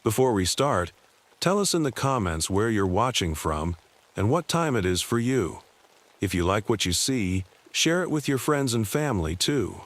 Before we start, tell us in the comments where you're watching from and what time it is for you. If you like what you see, share it with your friends and family too.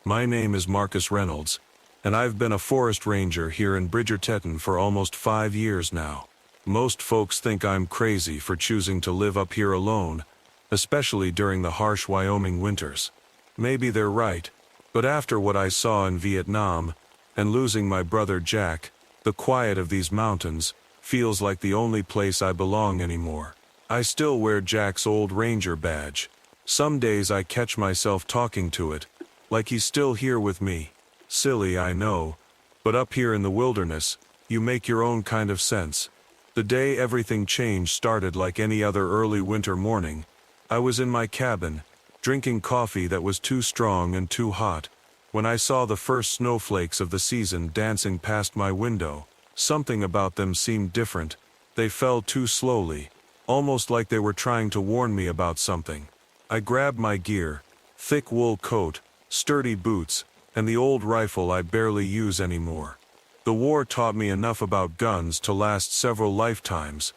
My name is Marcus Reynolds, and I've been a forest ranger here in Bridgerton for almost 5 years now. Most folks think I'm crazy for choosing to live up here alone, especially during the harsh Wyoming winters. Maybe they're right, but after what I saw in Vietnam, and losing my brother Jack, the quiet of these mountains feels like the only place I belong anymore. I still wear Jack's old ranger badge. Some days I catch myself talking to it, like he's still here with me. Silly, I know, but up here in the wilderness, you make your own kind of sense. The day everything changed started like any other early winter morning. I was in my cabin, drinking coffee that was too strong and too hot, when I saw the first snowflakes of the season dancing past my window. Something about them seemed different. They fell too slowly, almost like they were trying to warn me about something. I grabbed my gear, thick wool coat, sturdy boots, and the old rifle I barely use anymore. The war taught me enough about guns to last several lifetimes.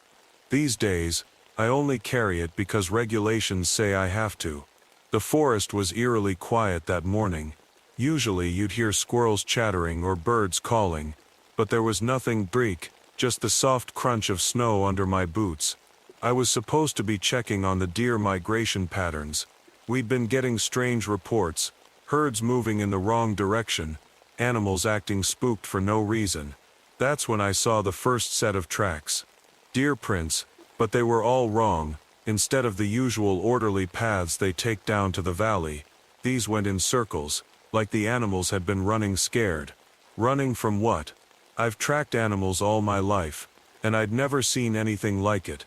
These days, I only carry it because regulations say I have to. The forest was eerily quiet that morning. Usually you'd hear squirrels chattering or birds calling, but there was nothing bleak, just the soft crunch of snow under my boots. I was supposed to be checking on the deer migration patterns. We'd been getting strange reports, herds moving in the wrong direction, animals acting spooked for no reason. That's when I saw the first set of tracks. Deer prints, but they were all wrong. Instead of the usual orderly paths they take down to the valley, these went in circles, like the animals had been running scared. Running from what? I've tracked animals all my life, and I'd never seen anything like it.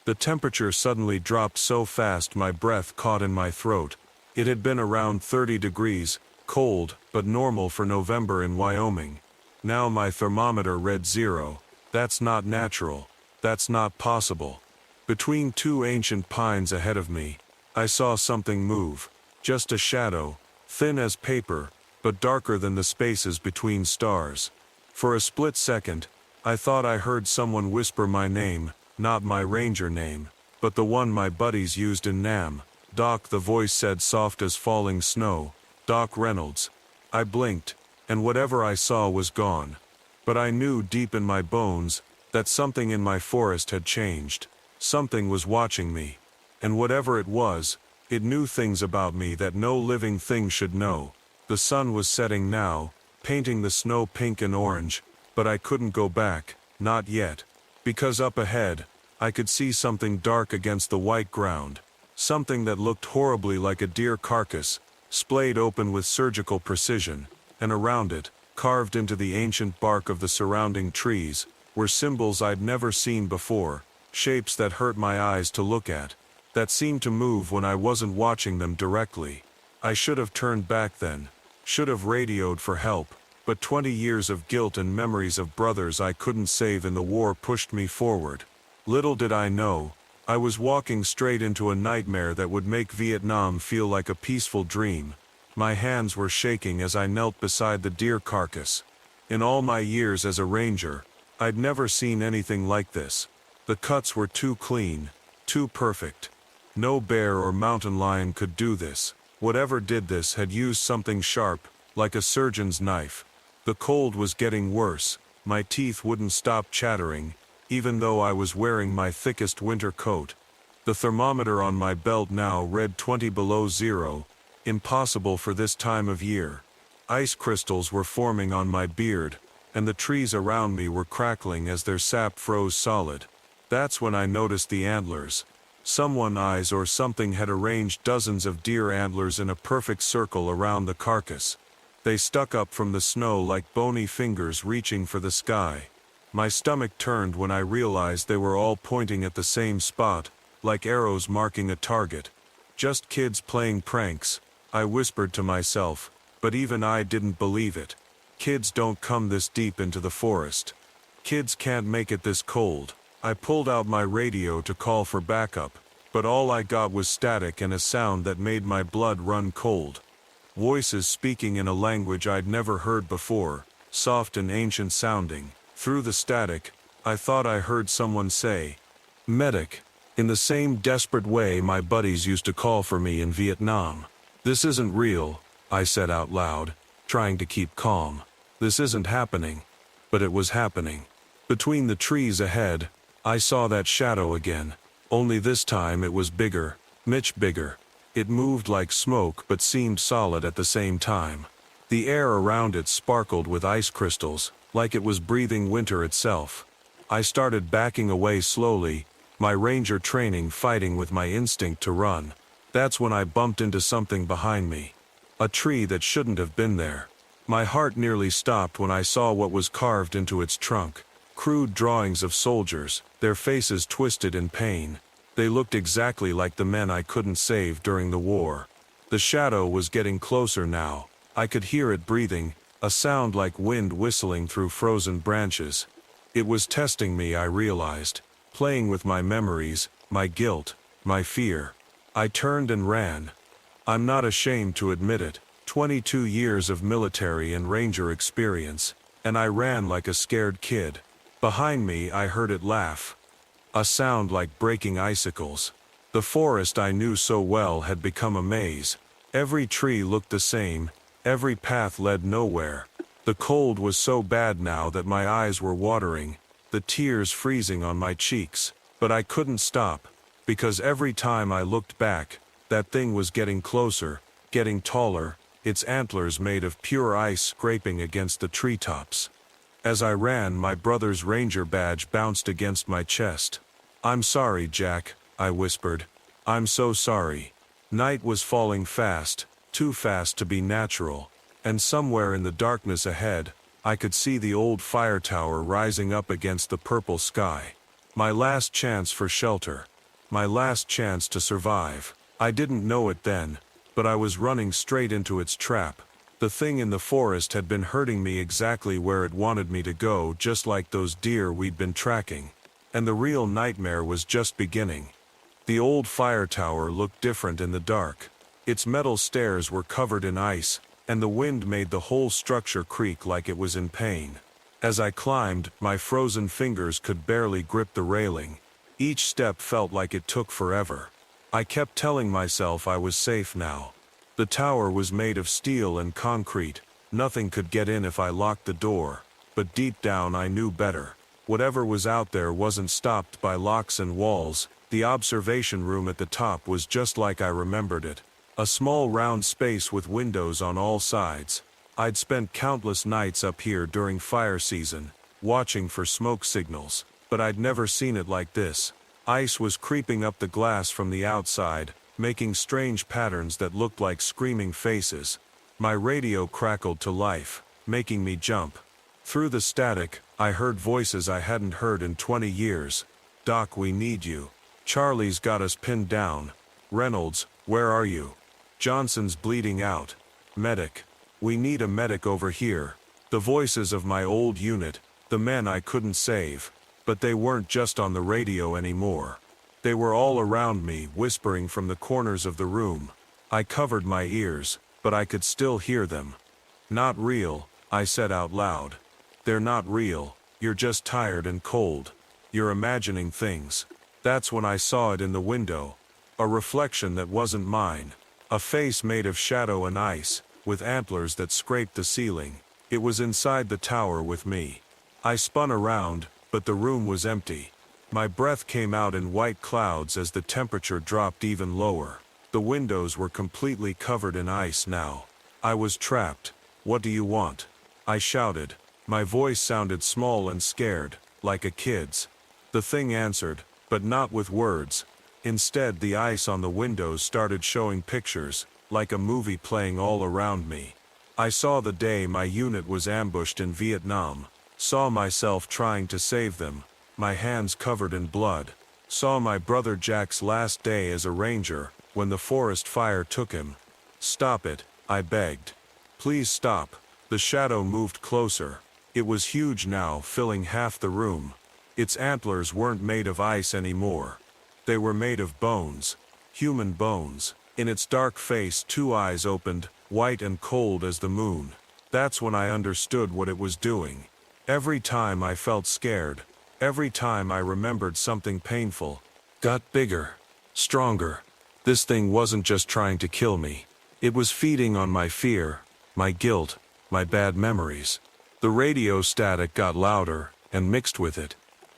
The temperature suddenly dropped so fast my breath caught in my throat. It had been around 30 degrees, cold, but normal for November in Wyoming. Now my thermometer read 0. That's not natural. That's not possible. Between two ancient pines ahead of me, I saw something move. Just a shadow, thin as paper, but darker than the spaces between stars. For a split second, I thought I heard someone whisper my name, not my ranger name, but the one my buddies used in Nam. Doc, the voice said, soft as falling snow. Doc Reynolds. I blinked, and whatever I saw was gone. But I knew deep in my bones that something in my forest had changed. Something was watching me. And whatever it was, it knew things about me that no living thing should know. The sun was setting now, painting the snow pink and orange, but I couldn't go back, not yet. Because up ahead, I could see something dark against the white ground. Something that looked horribly like a deer carcass, splayed open with surgical precision, and around it, carved into the ancient bark of the surrounding trees, were symbols I'd never seen before, shapes that hurt my eyes to look at, that seemed to move when I wasn't watching them directly. I should have turned back then, should have radioed for help, but 20 years of guilt and memories of brothers I couldn't save in the war pushed me forward. Little did I know, I was walking straight into a nightmare that would make Vietnam feel like a peaceful dream. My hands were shaking as I knelt beside the deer carcass. In all my years as a ranger, I'd never seen anything like this. The cuts were too clean, too perfect. No bear or mountain lion could do this. Whatever did this had used something sharp, like a surgeon's knife. The cold was getting worse. My teeth wouldn't stop chattering, even though I was wearing my thickest winter coat. The thermometer on my belt now read 20 below 0, impossible for this time of year. Ice crystals were forming on my beard, and the trees around me were crackling as their sap froze solid. That's when I noticed the antlers. Someone eyes or something had arranged dozens of deer antlers in a perfect circle around the carcass. They stuck up from the snow like bony fingers reaching for the sky. My stomach turned when I realized they were all pointing at the same spot, like arrows marking a target. Just kids playing pranks, I whispered to myself, but even I didn't believe it. Kids don't come this deep into the forest. Kids can't make it this cold. I pulled out my radio to call for backup, but all I got was static and a sound that made my blood run cold. Voices speaking in a language I'd never heard before, soft and ancient sounding. Through the static, I thought I heard someone say, "Medic," in the same desperate way my buddies used to call for me in Vietnam. "This isn't real," I said out loud, trying to keep calm. "This isn't happening." But it was happening. Between the trees ahead, I saw that shadow again, only this time it was bigger, much bigger. It moved like smoke but seemed solid at the same time. The air around it sparkled with ice crystals, like it was breathing winter itself. I started backing away slowly, my ranger training fighting with my instinct to run. That's when I bumped into something behind me. A tree that shouldn't have been there. My heart nearly stopped when I saw what was carved into its trunk. Crude drawings of soldiers, their faces twisted in pain. They looked exactly like the men I couldn't save during the war. The shadow was getting closer now. I could hear it breathing, a sound like wind whistling through frozen branches. It was testing me, I realized, playing with my memories, my guilt, my fear. I turned and ran. I'm not ashamed to admit it, 22 years of military and ranger experience, and I ran like a scared kid. Behind me I heard it laugh. A sound like breaking icicles. The forest I knew so well had become a maze. Every tree looked the same, every path led nowhere. The cold was so bad now that my eyes were watering, the tears freezing on my cheeks. But I couldn't stop, because every time I looked back, that thing was getting closer, getting taller, its antlers made of pure ice scraping against the treetops. As I ran, my brother's ranger badge bounced against my chest. "I'm sorry, Jack," I whispered. "I'm so sorry." Night was falling fast, too fast to be natural, and somewhere in the darkness ahead, I could see the old fire tower rising up against the purple sky. My last chance for shelter. My last chance to survive. I didn't know it then, but I was running straight into its trap. The thing in the forest had been hurting me exactly where it wanted me to go, just like those deer we'd been tracking. And the real nightmare was just beginning. The old fire tower looked different in the dark. Its metal stairs were covered in ice, and the wind made the whole structure creak like it was in pain. As I climbed, my frozen fingers could barely grip the railing. Each step felt like it took forever. I kept telling myself I was safe now. The tower was made of steel and concrete. Nothing could get in if I locked the door. But deep down I knew better. Whatever was out there wasn't stopped by locks and walls. The observation room at the top was just like I remembered it. A small round space with windows on all sides. I'd spent countless nights up here during fire season, watching for smoke signals, but I'd never seen it like this. Ice was creeping up the glass from the outside, making strange patterns that looked like screaming faces. My radio crackled to life, making me jump. Through the static, I heard voices I hadn't heard in 20 years. "Doc, we need you. Charlie's got us pinned down. Reynolds, where are you? Johnson's bleeding out. Medic. We need a medic over here." The voices of my old unit, the men I couldn't save. But they weren't just on the radio anymore. They were all around me, whispering from the corners of the room. I covered my ears, but I could still hear them. "Not real," I said out loud. "They're not real. You're just tired and cold. You're imagining things." That's when I saw it in the window. A reflection that wasn't mine. A face made of shadow and ice, with antlers that scraped the ceiling. It was inside the tower with me. I spun around, but the room was empty. My breath came out in white clouds as the temperature dropped even lower. The windows were completely covered in ice now. I was trapped. "What do you want?" I shouted. My voice sounded small and scared, like a kid's. The thing answered, but not with words. Instead, the ice on the windows started showing pictures, like a movie playing all around me. I saw the day my unit was ambushed in Vietnam. Saw myself trying to save them, my hands covered in blood. Saw my brother Jack's last day as a ranger, when the forest fire took him. "Stop it," I begged. "Please stop." The shadow moved closer. It was huge now, filling half the room. Its antlers weren't made of ice anymore. They were made of bones. Human bones. In its dark face, two eyes opened, white and cold as the moon. That's when I understood what it was doing. Every time I felt scared, every time I remembered something painful, got bigger, stronger. This thing wasn't just trying to kill me. It was feeding on my fear, my guilt, my bad memories. The radio static got louder, and mixed with it,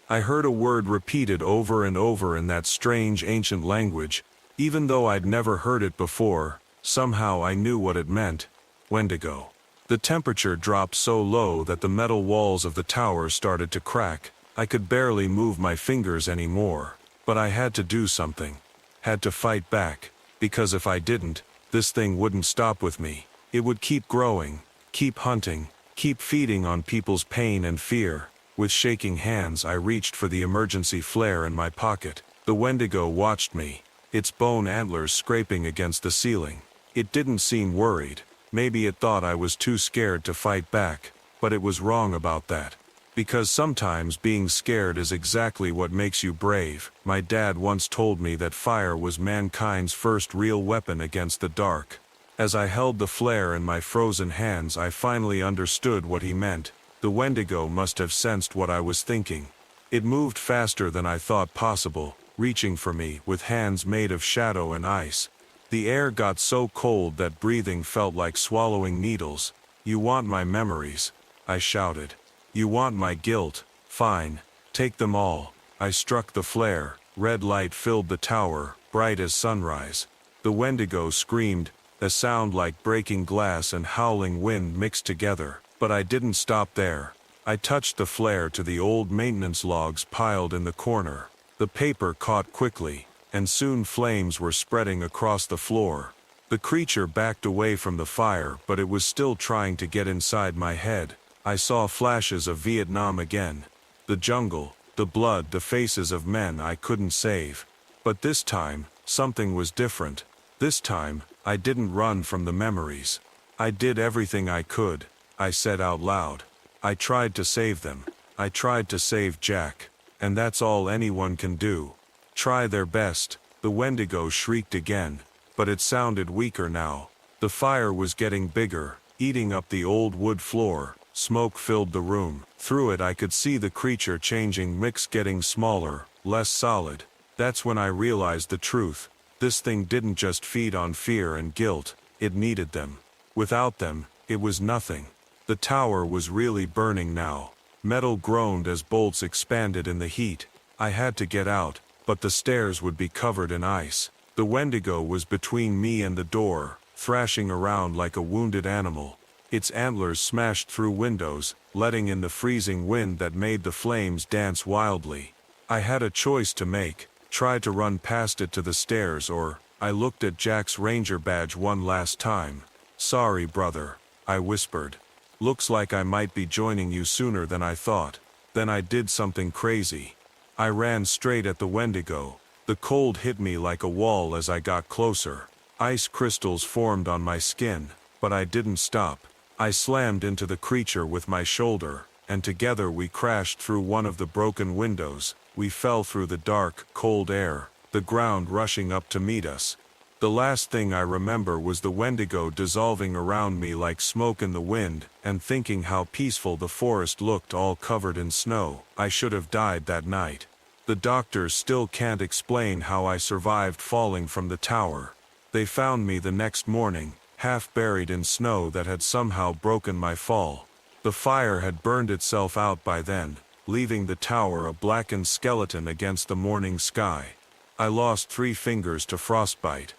I heard a word repeated over and over in that strange ancient language. Even though I'd never heard it before, somehow I knew what it meant. Wendigo. The temperature dropped so low that the metal walls of the tower started to crack. I could barely move my fingers anymore. But I had to do something. Had to fight back. Because if I didn't, this thing wouldn't stop with me. It would keep growing, keep hunting, keep feeding on people's pain and fear. With shaking hands, I reached for the emergency flare in my pocket. The Wendigo watched me, its bone antlers scraping against the ceiling. It didn't seem worried. Maybe it thought I was too scared to fight back, but it was wrong about that. Because sometimes being scared is exactly what makes you brave. My dad once told me that fire was mankind's first real weapon against the dark. As I held the flare in my frozen hands, I finally understood what he meant. The Wendigo must have sensed what I was thinking. It moved faster than I thought possible, reaching for me with hands made of shadow and ice. The air got so cold that breathing felt like swallowing needles. "You want my memories," I shouted. "You want my guilt? Fine, take them all." I struck the flare. Red light filled the tower, bright as sunrise. The Wendigo screamed, a sound like breaking glass and howling wind mixed together. But I didn't stop there. I touched the flare to the old maintenance logs piled in the corner. The paper caught quickly, and soon flames were spreading across the floor. The creature backed away from the fire, but it was still trying to get inside my head. I saw flashes of Vietnam again. The jungle, the blood, the faces of men I couldn't save. But this time, something was different. This time, I didn't run from the memories. I did everything I could, I said out loud. I tried to save them. I tried to save Jack. And that's all anyone can do. Try their best. The Wendigo shrieked again, but it sounded weaker now. The fire was getting bigger, eating up the old wood floor. Smoke filled the room. Through it I could see the creature changing, mix getting smaller, less solid. That's when I realized the truth. This thing didn't just feed on fear and guilt, it needed them. Without them, it was nothing. The tower was really burning now. Metal groaned as bolts expanded in the heat. I had to get out, but the stairs would be covered in ice. The Wendigo was between me and the door, thrashing around like a wounded animal. Its antlers smashed through windows, letting in the freezing wind that made the flames dance wildly. I had a choice to make, try to run past it to the stairs, or I looked at Jack's ranger badge one last time. "Sorry, brother," I whispered. "Looks like I might be joining you sooner than I thought." Then I did something crazy. I ran straight at the Wendigo. The cold hit me like a wall as I got closer. Ice crystals formed on my skin, but I didn't stop. I slammed into the creature with my shoulder, and together we crashed through one of the broken windows. We fell through the dark, cold air, the ground rushing up to meet us. The last thing I remember was the Wendigo dissolving around me like smoke in the wind, and thinking how peaceful the forest looked all covered in snow. I should have died that night. The doctors still can't explain how I survived falling from the tower. They found me the next morning, half buried in snow that had somehow broken my fall. The fire had burned itself out by then, leaving the tower a blackened skeleton against the morning sky. I lost 3 fingers to frostbite.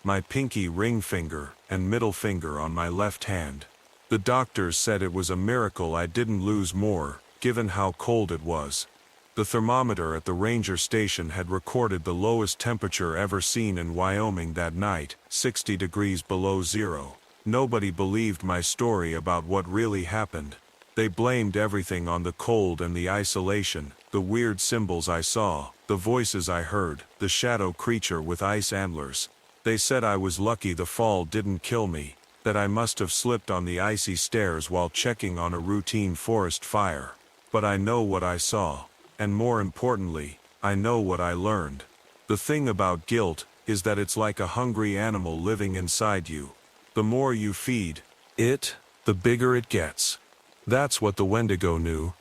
My pinky ring finger and middle finger on my left hand. The doctors said it was a miracle I didn't lose more, given how cold it was. The thermometer at the ranger station had recorded the lowest temperature ever seen in Wyoming that night, 60 degrees below zero. Nobody believed my story about what really happened. They blamed everything on the cold and the isolation, the weird symbols I saw, the voices I heard, the shadow creature with ice antlers. They said I was lucky the fall didn't kill me, that I must have slipped on the icy stairs while checking on a routine forest fire. But I know what I saw, and more importantly, I know what I learned. The thing about guilt is that it's like a hungry animal living inside you. The more you feed it, the bigger it gets. That's what the Wendigo knew.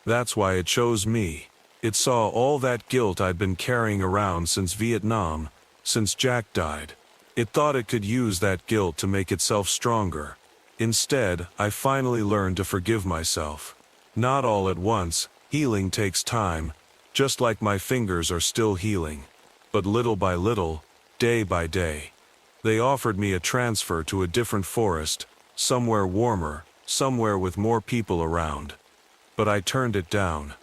That's why it chose me. It saw all that guilt I'd been carrying around since Vietnam, since Jack died. It thought it could use that guilt to make itself stronger. Instead, I finally learned to forgive myself. Not all at once, healing takes time, just like my fingers are still healing. But little by little, day by day. They offered me a transfer to a different forest, somewhere warmer, somewhere with more people around. But I turned it down.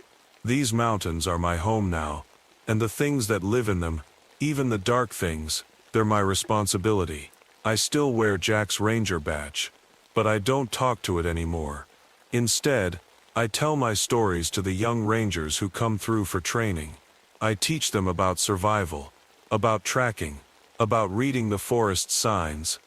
These mountains are my home now, and the things that live in them, even the dark things, they're my responsibility. I still wear Jack's ranger badge, but I don't talk to it anymore. Instead, I tell my stories to the young rangers who come through for training. I teach them about survival, about tracking, about reading the forest signs.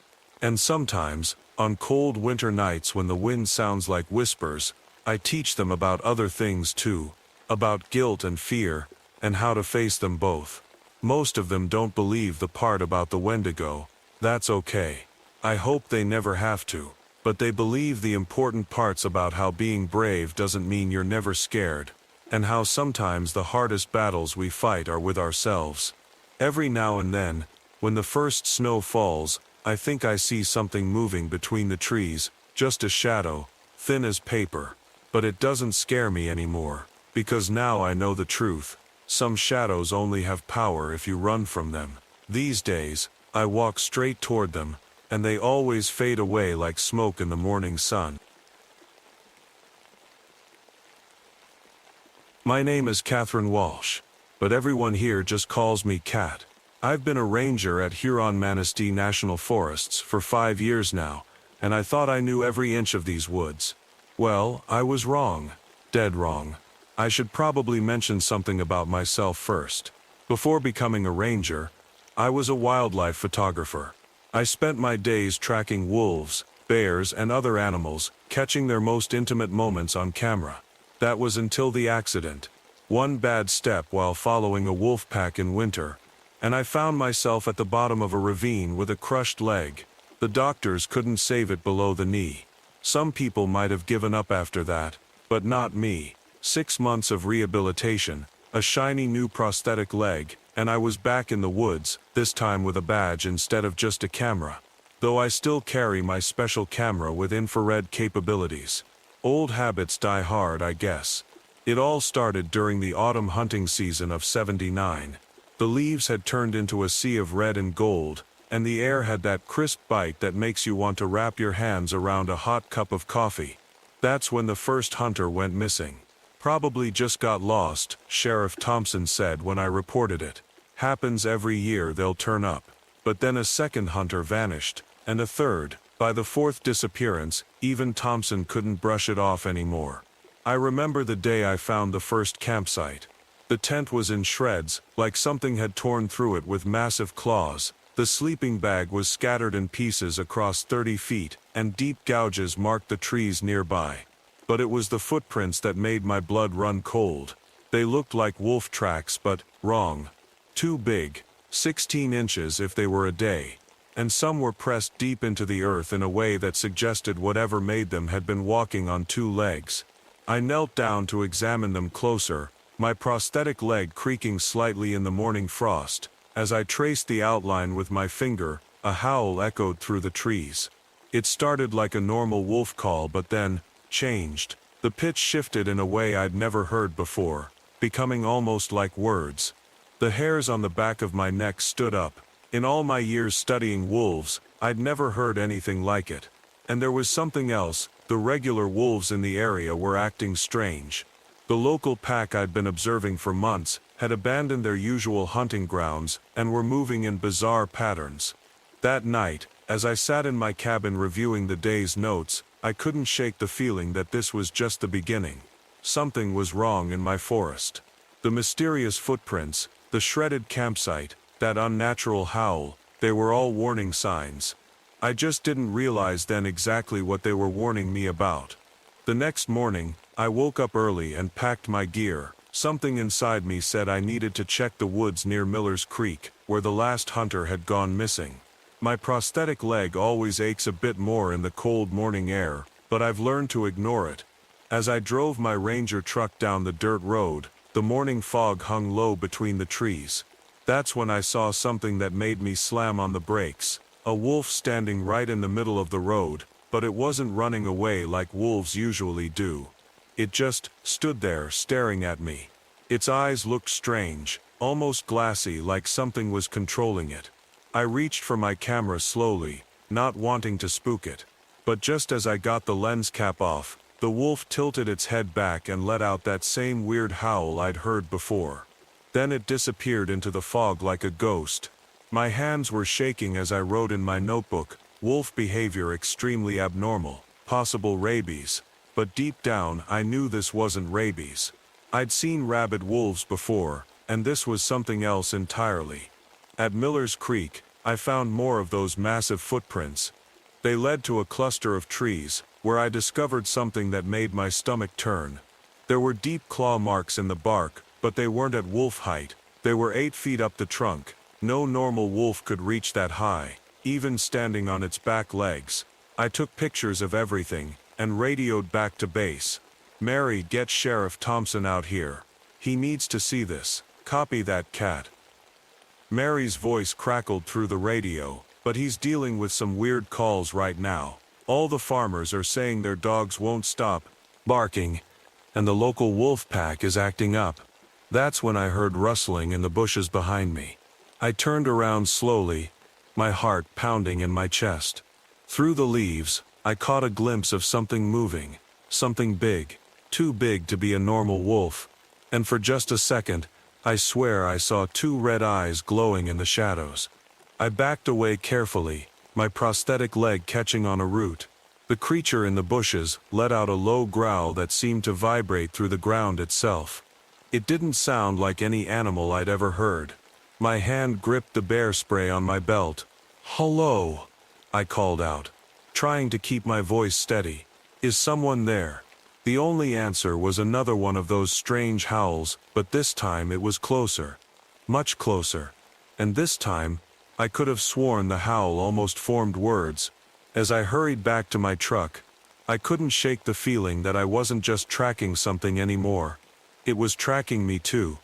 And sometimes, on cold winter nights when the wind sounds like whispers, I teach them about other things too, about guilt and fear, and how to face them both. Most of them don't believe the part about the Wendigo. That's okay. I hope they never have to. But they believe the important parts about how being brave doesn't mean you're never scared, and how sometimes the hardest battles we fight are with ourselves. Every now and then, when the first snow falls, I think I see something moving between the trees, just a shadow, thin as paper. But it doesn't scare me anymore, because now I know the truth. Some shadows only have power if you run from them. These days, I walk straight toward them, and they always fade away like smoke in the morning sun. My name is Catherine Walsh, but everyone here just calls me Cat. I've been a ranger at Huron-Manistee National Forests for 5 years now, and I thought I knew every inch of these woods. Well, I was wrong. Dead wrong. I should probably mention something about myself first. Before becoming a ranger, I was a wildlife photographer. I spent my days tracking wolves, bears, and other animals, catching their most intimate moments on camera. That was until the accident. One bad step while following a wolf pack in winter, and I found myself at the bottom of a ravine with a crushed leg. The doctors couldn't save it below the knee. Some people might have given up after that, but not me. 6 months of rehabilitation, a shiny new prosthetic leg, and I was back in the woods, this time with a badge instead of just a camera. Though I still carry my special camera with infrared capabilities. Old habits die hard, I guess. It all started during the autumn hunting season of '79. The leaves had turned into a sea of red and gold, and the air had that crisp bite that makes you want to wrap your hands around a hot cup of coffee. That's when the first hunter went missing. Probably just got lost, Sheriff Thompson said when I reported it. Happens every year, they'll turn up. But then a second hunter vanished, and a third. By the fourth disappearance, even Thompson couldn't brush it off anymore. I remember the day I found the first campsite. The tent was in shreds, like something had torn through it with massive claws. The sleeping bag was scattered in pieces across 30 feet, and deep gouges marked the trees nearby. But it was the footprints that made my blood run cold. They looked like wolf tracks, but wrong. Too big, 16 inches if they were a day. And some were pressed deep into the earth in a way that suggested whatever made them had been walking on 2 legs. I knelt down to examine them closer, my prosthetic leg creaking slightly in the morning frost. As I traced the outline with my finger, a howl echoed through the trees. It started like a normal wolf call but then changed. The pitch shifted in a way I'd never heard before, becoming almost like words. The hairs on the back of my neck stood up. In all my years studying wolves, I'd never heard anything like it. And there was something else. The regular wolves in the area were acting strange. The local pack I'd been observing for months had abandoned their usual hunting grounds and were moving in bizarre patterns. That night, as I sat in my cabin reviewing the day's notes, I couldn't shake the feeling that this was just the beginning. Something was wrong in my forest. The mysterious footprints, the shredded campsite, that unnatural howl, they were all warning signs. I just didn't realize then exactly what they were warning me about. The next morning, I woke up early and packed my gear. Something inside me said I needed to check the woods near Miller's Creek, where the last hunter had gone missing. My prosthetic leg always aches a bit more in the cold morning air, but I've learned to ignore it. As I drove my Ranger truck down the dirt road, the morning fog hung low between the trees. That's when I saw something that made me slam on the brakes. A wolf standing right in the middle of the road, but it wasn't running away like wolves usually do. It just stood there staring at me. Its eyes looked strange, almost glassy, like something was controlling it. I reached for my camera slowly, not wanting to spook it. But just as I got the lens cap off, the wolf tilted its head back and let out that same weird howl I'd heard before. Then it disappeared into the fog like a ghost. My hands were shaking as I wrote in my notebook, "Wolf behavior extremely abnormal, possible rabies." But deep down I knew this wasn't rabies. I'd seen rabid wolves before, and this was something else entirely. At Miller's Creek, I found more of those massive footprints. They led to a cluster of trees, where I discovered something that made my stomach turn. There were deep claw marks in the bark, but they weren't at wolf height. They were 8 feet up the trunk. No normal wolf could reach that high, even standing on its back legs. I took pictures of everything, and radioed back to base. "Mary, get Sheriff Thompson out here. He needs to see this. Copy that, Cat." Mary's voice crackled through the radio, "But he's dealing with some weird calls right now. All the farmers are saying their dogs won't stop barking, and the local wolf pack is acting up." That's when I heard rustling in the bushes behind me. I turned around slowly, my heart pounding in my chest. Through the leaves, I caught a glimpse of something moving, something big, too big to be a normal wolf. And for just a second, I swear I saw 2 red eyes glowing in the shadows. I backed away carefully, my prosthetic leg catching on a root. The creature in the bushes let out a low growl that seemed to vibrate through the ground itself. It didn't sound like any animal I'd ever heard. My hand gripped the bear spray on my belt. "Hello," I called out, trying to keep my voice steady. "Is someone there?" The only answer was another one of those strange howls, but this time it was closer. Much closer. And this time, I could have sworn the howl almost formed words. As I hurried back to my truck, I couldn't shake the feeling that I wasn't just tracking something anymore. It was tracking me too.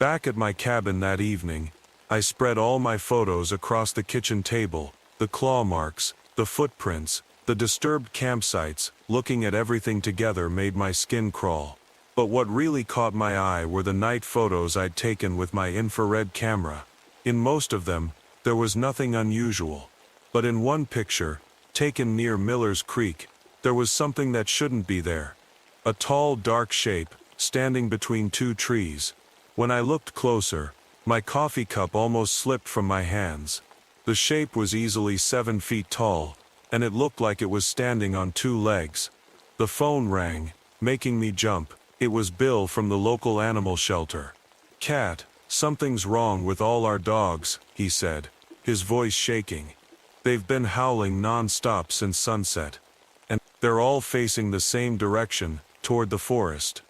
Back at my cabin that evening, I spread all my photos across the kitchen table, the claw marks, the footprints, the disturbed campsites. Looking at everything together made my skin crawl. But what really caught my eye were the night photos I'd taken with my infrared camera. In most of them, there was nothing unusual. But in one picture, taken near Miller's Creek, there was something that shouldn't be there. A tall, dark shape, standing between 2 trees. When I looked closer, my coffee cup almost slipped from my hands. The shape was easily 7 feet tall, and it looked like it was standing on 2 legs. The phone rang, making me jump. It was Bill from the local animal shelter. "Cat, something's wrong with all our dogs," he said, his voice shaking. "They've been howling non-stop since sunset. And they're all facing the same direction, toward the forest."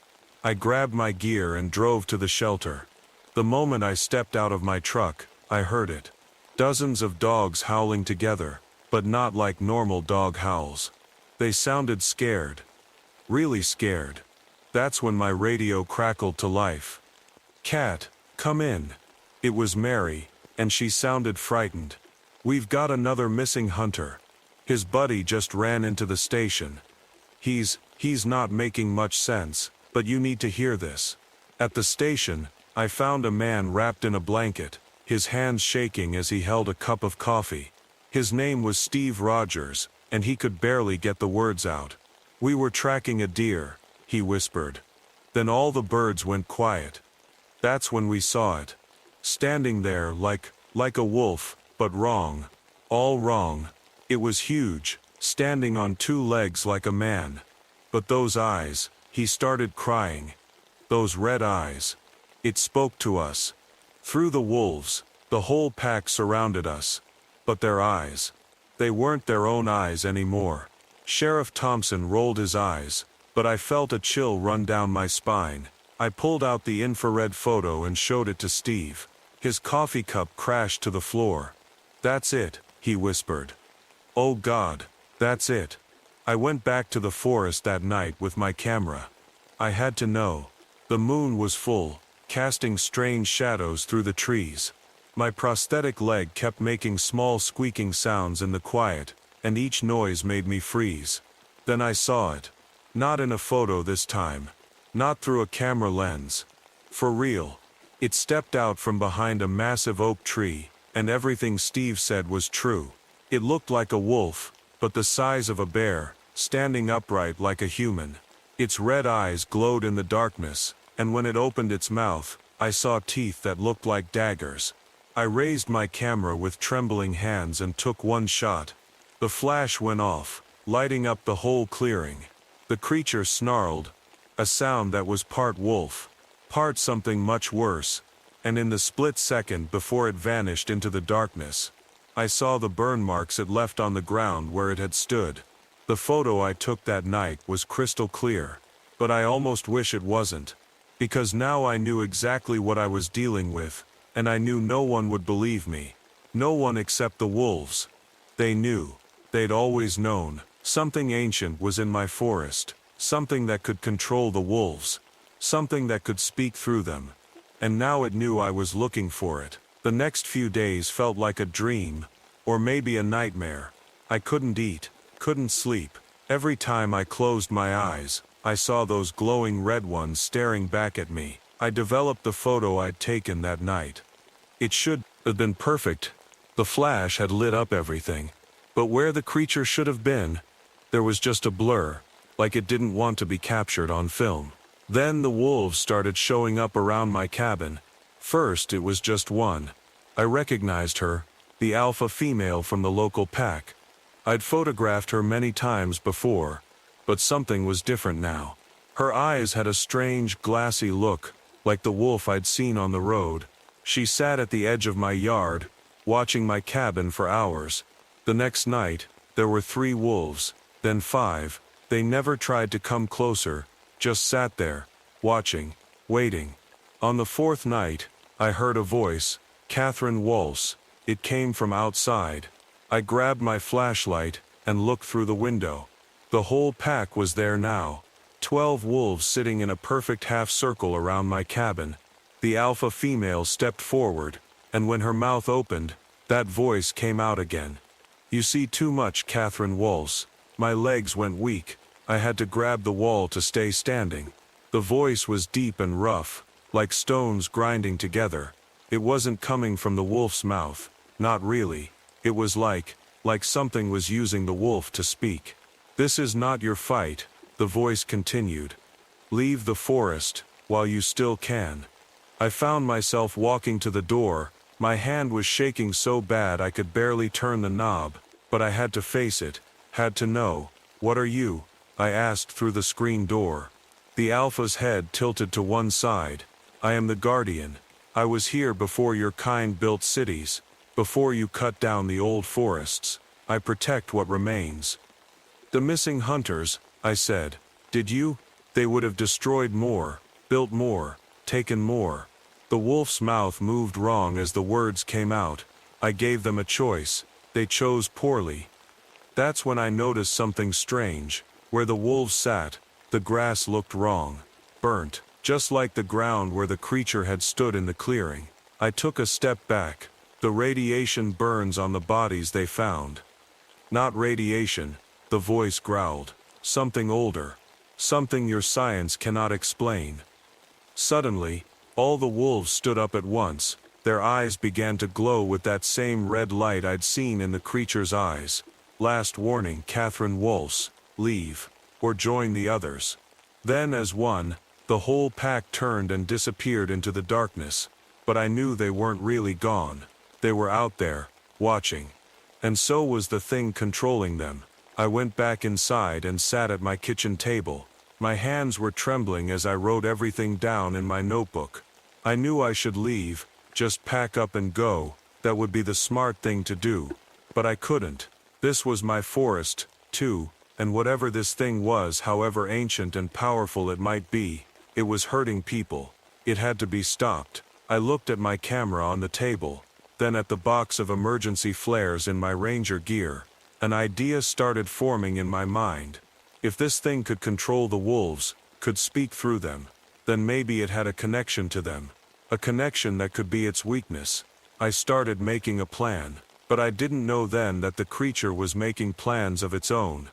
I grabbed my gear and drove to the shelter. The moment I stepped out of my truck, I heard it. Dozens of dogs howling together, but not like normal dog howls. They sounded scared. Really scared. That's when my radio crackled to life. "Cat, come in." It was Mary, and she sounded frightened. "We've got another missing hunter. His buddy just ran into the station. He's not making much sense, but you need to hear this." At the station, I found a man wrapped in a blanket, his hands shaking as he held a cup of coffee. His name was Steve Rogers, and he could barely get the words out. "We were tracking a deer," he whispered. Then all the birds went quiet. That's when we saw it. Standing there like a wolf, but wrong. All wrong. It was huge, standing on 2 legs like a man. But those eyes, he started crying. Those red eyes. It spoke to us. Through the wolves, the whole pack surrounded us. But their eyes. They weren't their own eyes anymore. Sheriff Thompson rolled his eyes, but I felt a chill run down my spine. I pulled out the infrared photo and showed it to Steve. His coffee cup crashed to the floor. "That's it," he whispered. Oh God, that's it. I went back to the forest that night with my camera. I had to know. The moon was full, casting strange shadows through the trees. My prosthetic leg kept making small squeaking sounds in the quiet, and each noise made me freeze. Then I saw it. Not in a photo this time. Not through a camera lens. For real. It stepped out from behind a massive oak tree, and everything Steve said was true. It looked like a wolf, but the size of a bear, standing upright like a human. Its red eyes glowed in the darkness, and when it opened its mouth, I saw teeth that looked like daggers. I raised my camera with trembling hands and took one shot. The flash went off, lighting up the whole clearing. The creature snarled, a sound that was part wolf, part something much worse, and in the split second before it vanished into the darkness, I saw the burn marks it left on the ground where it had stood. The photo I took that night was crystal clear, but I almost wish it wasn't, because now I knew exactly what I was dealing with, and I knew no one would believe me. No one except the wolves. They knew. They'd always known. Something ancient was in my forest, something that could control the wolves, something that could speak through them. And now it knew I was looking for it. The next few days felt like a dream, or maybe a nightmare. I couldn't eat, couldn't sleep. Every time I closed my eyes, I saw those glowing red ones staring back at me. I developed the photo I'd taken that night. It should have been perfect. The flash had lit up everything. But where the creature should have been, there was just a blur, like it didn't want to be captured on film. Then the wolves started showing up around my cabin. First it was just one. I recognized her, the alpha female from the local pack. I'd photographed her many times before, but something was different now. Her eyes had a strange, glassy look, like the wolf I'd seen on the road. She sat at the edge of my yard, watching my cabin for hours. The next night, there were 3 wolves, then 5. They never tried to come closer, just sat there, watching, waiting. On the 4th night, I heard a voice, Catherine Walsh. It came from outside. I grabbed my flashlight and looked through the window. The whole pack was there now. 12 wolves sitting in a perfect half circle around my cabin. The alpha female stepped forward, and when her mouth opened, that voice came out again. You see too much, Catherine Walsh. My legs went weak. I had to grab the wall to stay standing. The voice was deep and rough, like stones grinding together. It wasn't coming from the wolf's mouth, not really. It was like something was using the wolf to speak. This is not your fight, the voice continued. Leave the forest, while you still can. I found myself walking to the door. My hand was shaking so bad I could barely turn the knob, but I had to face it, had to know. What are you? I asked through the screen door. The alpha's head tilted to one side. I am the guardian. I was here before your kind built cities, before you cut down the old forests. I protect what remains. The missing hunters, I said. Did you? They would have destroyed more, built more, taken more. The wolf's mouth moved wrong as the words came out. I gave them a choice. They chose poorly. That's when I noticed something strange. Where the wolves sat, the grass looked wrong. Burnt, just like the ground where the creature had stood in the clearing. I took a step back. The radiation burns on the bodies they found. Not radiation, the voice growled. Something older. Something your science cannot explain. Suddenly, all the wolves stood up at once. Their eyes began to glow with that same red light I'd seen in the creature's eyes. Last warning, Catherine Walsh. Leave. Or join the others. Then as one, the whole pack turned and disappeared into the darkness. But I knew they weren't really gone. They were out there, watching. And so was the thing controlling them. I went back inside and sat at my kitchen table. My hands were trembling as I wrote everything down in my notebook. I knew I should leave, just pack up and go. That would be the smart thing to do. But I couldn't. This was my forest, too, and whatever this thing was, however ancient and powerful it might be, it was hurting people. It had to be stopped. I looked at my camera on the table. then at the box of emergency flares in my ranger gear. An idea started forming in my mind. If this thing could control the wolves, could speak through them, then maybe it had a connection to them. A connection that could be its weakness. I started making a plan, but I didn't know then that the creature was making plans of its own.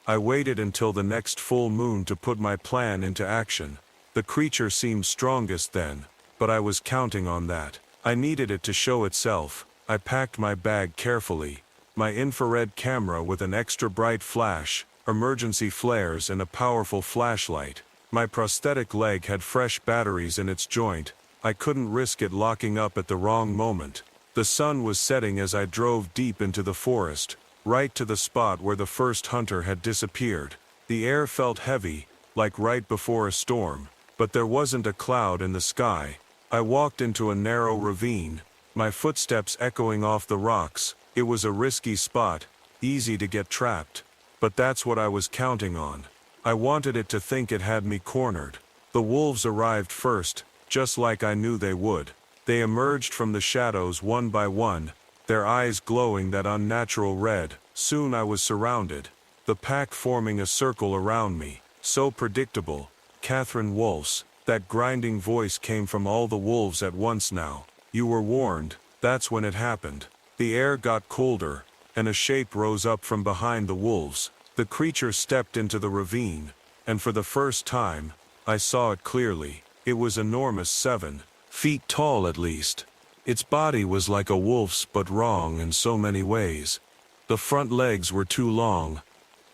I waited until the next full moon to put my plan into action. The creature seemed strongest then, but I was counting on that. I needed it to show itself. I packed my bag carefully, my infrared camera with an extra bright flash, emergency flares and a powerful flashlight. My prosthetic leg had fresh batteries in its joint. I couldn't risk it locking up at the wrong moment. The sun was setting as I drove deep into the forest, right to the spot where the first hunter had disappeared. The air felt heavy, like right before a storm, but there wasn't a cloud in the sky. I walked into a narrow ravine, my footsteps echoing off the rocks. It was a risky spot, easy to get trapped, but that's what I was counting on. I wanted it to think it had me cornered. The wolves arrived first, just like I knew they would. They emerged from the shadows one by one, their eyes glowing that unnatural red. Soon I was surrounded, the pack forming a circle around me. So predictable. Catherine Wolf's, that grinding voice came from all the wolves at once now. You were warned. That's when it happened. The air got colder, and a shape rose up from behind the wolves. The creature stepped into the ravine, and for the first time, I saw it clearly. It was enormous, 7 feet tall at least. Its body was like a wolf's but wrong in so many ways. The front legs were too long,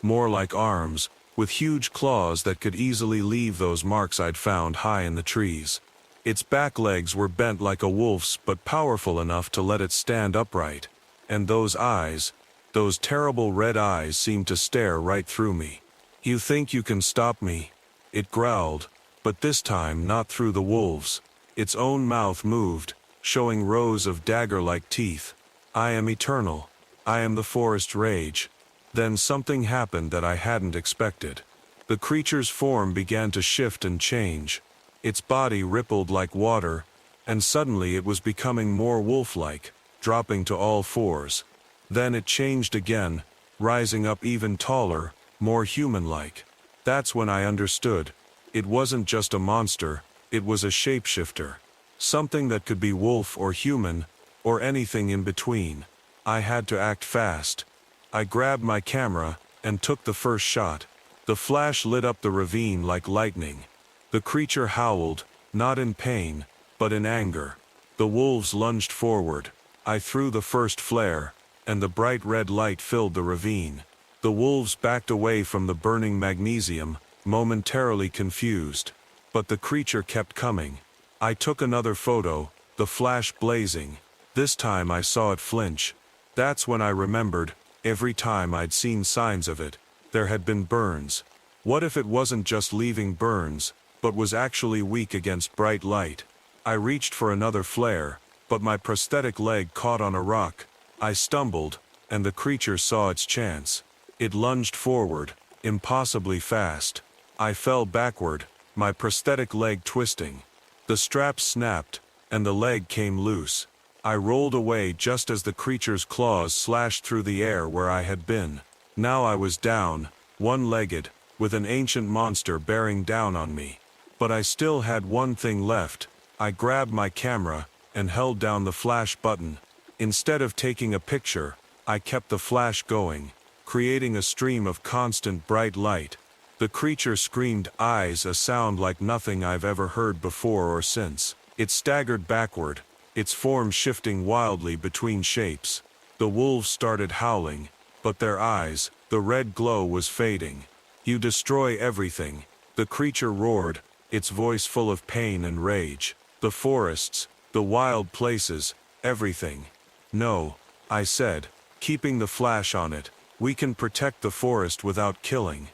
more like arms, with huge claws that could easily leave those marks I'd found high in the trees. Its back legs were bent like a wolf's but powerful enough to let it stand upright. And those eyes, those terrible red eyes seemed to stare right through me. You think you can stop me? It growled, but this time not through the wolves. Its own mouth moved, showing rows of dagger-like teeth. I am eternal. I am the forest rage. Then something happened that I hadn't expected. The creature's form began to shift and change. Its body rippled like water, and suddenly it was becoming more wolf-like, dropping to all fours. Then it changed again, rising up even taller, more human-like. That's when I understood. It wasn't just a monster, it was a shapeshifter. Something that could be wolf or human, or anything in between. I had to act fast. I grabbed my camera, and took the first shot. The flash lit up the ravine like lightning. The creature howled, not in pain, but in anger. The wolves lunged forward. I threw the first flare, and the bright red light filled the ravine. The wolves backed away from the burning magnesium, momentarily confused. But the creature kept coming. I took another photo, the flash blazing. This time I saw it flinch. That's when I remembered, every time I'd seen signs of it, there had been burns. What if it wasn't just leaving burns, but was actually weak against bright light? I reached for another flare, but my prosthetic leg caught on a rock. I stumbled, and the creature saw its chance. It lunged forward, impossibly fast. I fell backward, my prosthetic leg twisting. The strap snapped, and the leg came loose. I rolled away just as the creature's claws slashed through the air where I had been. Now I was down, one-legged, with an ancient monster bearing down on me. But I still had one thing left. I grabbed my camera, and held down the flash button. Instead of taking a picture, I kept the flash going, creating a stream of constant bright light. The creature screamed, eyes, a sound like nothing I've ever heard before or since. It staggered backward, its form shifting wildly between shapes. The wolves started howling, but their eyes, the red glow was fading. You destroy everything, the creature roared, its voice full of pain and rage. The forests, the wild places, everything. No, I said, keeping the flash on it. We can protect the forest without killing.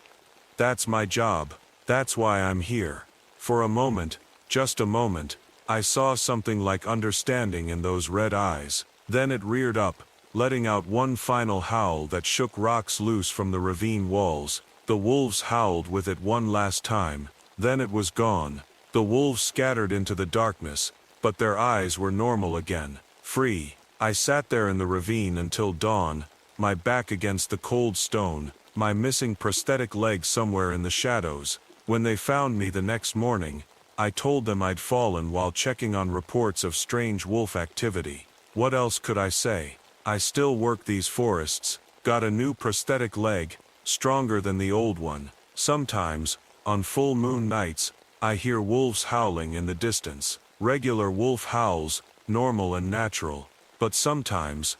That's my job. That's why I'm here. For a moment, just a moment, I saw something like understanding in those red eyes. Then it reared up, letting out one final howl that shook rocks loose from the ravine walls. The wolves howled with it one last time. Then it was gone. The wolves scattered into the darkness, but their eyes were normal again, free. I sat there in the ravine until dawn, my back against the cold stone, my missing prosthetic leg somewhere in the shadows. When they found me the next morning, I told them I'd fallen while checking on reports of strange wolf activity. What else could I say? I still work these forests, got a new prosthetic leg, stronger than the old one. Sometimes, on full moon nights, I hear wolves howling in the distance. Regular wolf howls, normal and natural. But sometimes,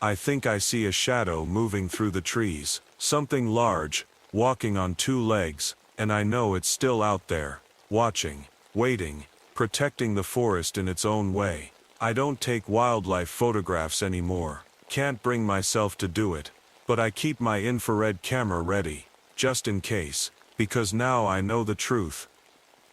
I think I see a shadow moving through the trees. Something large, walking on two legs, and I know it's still out there, watching, waiting, protecting the forest in its own way. I don't take wildlife photographs anymore. Can't bring myself to do it. But I keep my infrared camera ready, just in case, because now I know the truth.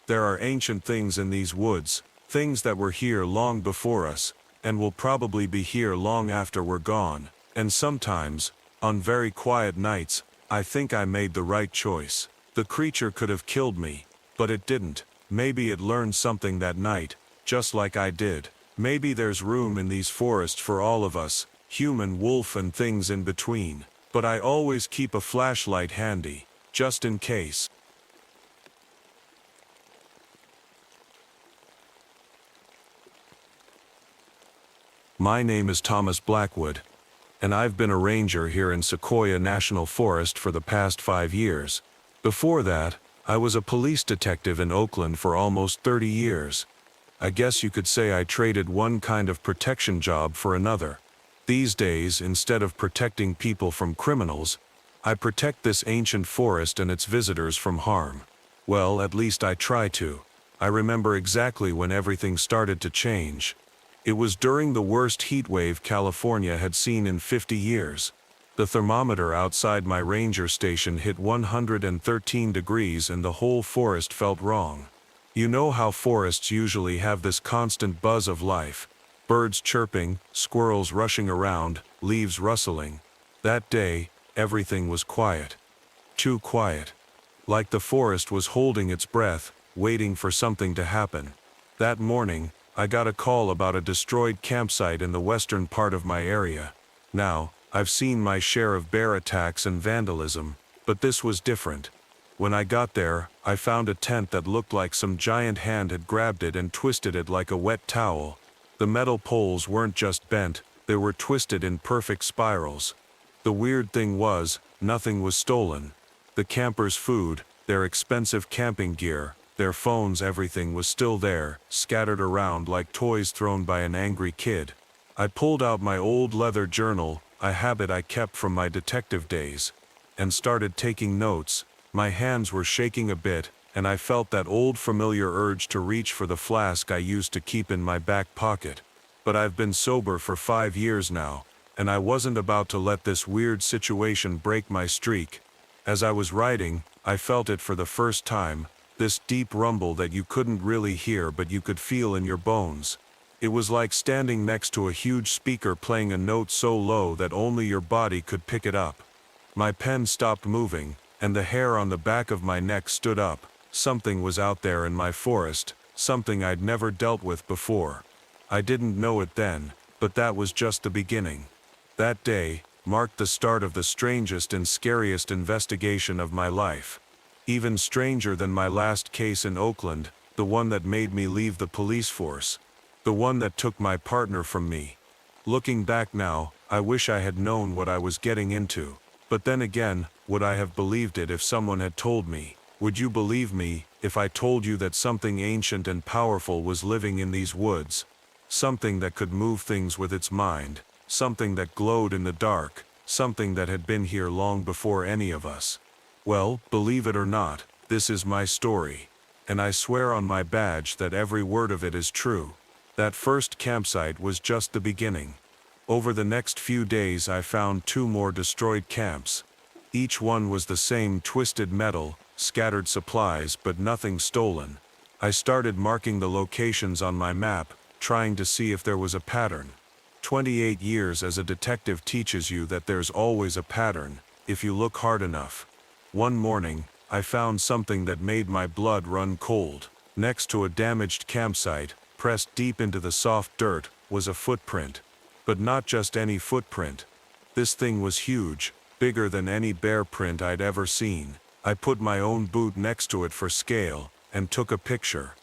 There are ancient things in these woods, things that were here long before us, and will probably be here long after we're gone. And sometimes, on very quiet nights, I think I made the right choice. The creature could have killed me, but it didn't. Maybe it learned something that night, just like I did. Maybe there's room in these forests for all of us, human, wolf, and things in between. But I always keep a flashlight handy, just in case. My name is Thomas Blackwood, and I've been a ranger here in Sequoia National Forest for the past 5 years. Before that, I was a police detective in Oakland for almost 30 years. I guess you could say I traded one kind of protection job for another. These days, instead of protecting people from criminals, I protect this ancient forest and its visitors from harm. Well, at least I try to. I remember exactly when everything started to change. It was during the worst heat wave California had seen in 50 years. The thermometer outside my ranger station hit 113 degrees and the whole forest felt wrong. You know how forests usually have this constant buzz of life. Birds chirping, squirrels rushing around, leaves rustling. That day, everything was quiet. Too quiet. Like the forest was holding its breath, waiting for something to happen. That morning, I got a call about a destroyed campsite in the western part of my area. Now, I've seen my share of bear attacks and vandalism, but this was different. When I got there, I found a tent that looked like some giant hand had grabbed it and twisted it like a wet towel. The metal poles weren't just bent, they were twisted in perfect spirals. The weird thing was, nothing was stolen. The campers' food, their expensive camping gear, their phones, everything was still there, scattered around like toys thrown by an angry kid. I pulled out my old leather journal, a habit I kept from my detective days, and started taking notes. My hands were shaking a bit, and I felt that old familiar urge to reach for the flask I used to keep in my back pocket. But I've been sober for 5 years now, and I wasn't about to let this weird situation break my streak. As I was writing, I felt it for the first time. This deep rumble that you couldn't really hear but you could feel in your bones. It was like standing next to a huge speaker playing a note so low that only your body could pick it up. My pen stopped moving, and the hair on the back of my neck stood up. Something was out there in my forest, something I'd never dealt with before. I didn't know it then, but that was just the beginning. That day marked the start of the strangest and scariest investigation of my life. Even stranger than my last case in Oakland, the one that made me leave the police force. The one that took my partner from me. Looking back now, I wish I had known what I was getting into. But then again, would I have believed it if someone had told me? Would you believe me if I told you that something ancient and powerful was living in these woods? Something that could move things with its mind. Something that glowed in the dark. Something that had been here long before any of us. Well, believe it or not, this is my story. And I swear on my badge that every word of it is true. That first campsite was just the beginning. Over the next few days I found 2 more destroyed camps. Each one was the same twisted metal, scattered supplies, but nothing stolen. I started marking the locations on my map, trying to see if there was a pattern. 28 years as a detective teaches you that there's always a pattern, if you look hard enough. One morning, I found something that made my blood run cold. Next to a damaged campsite, pressed deep into the soft dirt, was a footprint. But not just any footprint. This thing was huge, bigger than any bear print I'd ever seen. I put my own boot next to it for scale, and took a picture.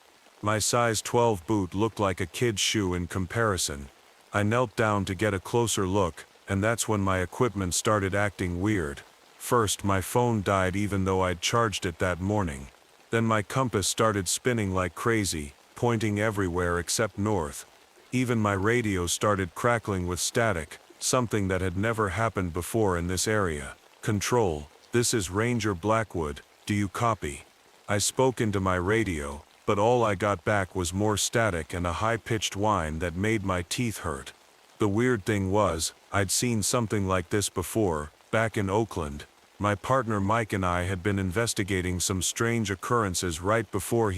My size 12 boot looked like a kid's shoe in comparison. I knelt down to get a closer look, and that's when my equipment started acting weird. First, my phone died even though I'd charged it that morning. Then my compass started spinning like crazy, pointing everywhere except north. Even my radio started crackling with static, something that had never happened before in this area. "Control, this is Ranger Blackwood, do you copy?" I spoke into my radio, but all I got back was more static and a high-pitched whine that made my teeth hurt. The weird thing was, I'd seen something like this before, back in Oakland. My partner Mike and I had been investigating some strange occurrences right before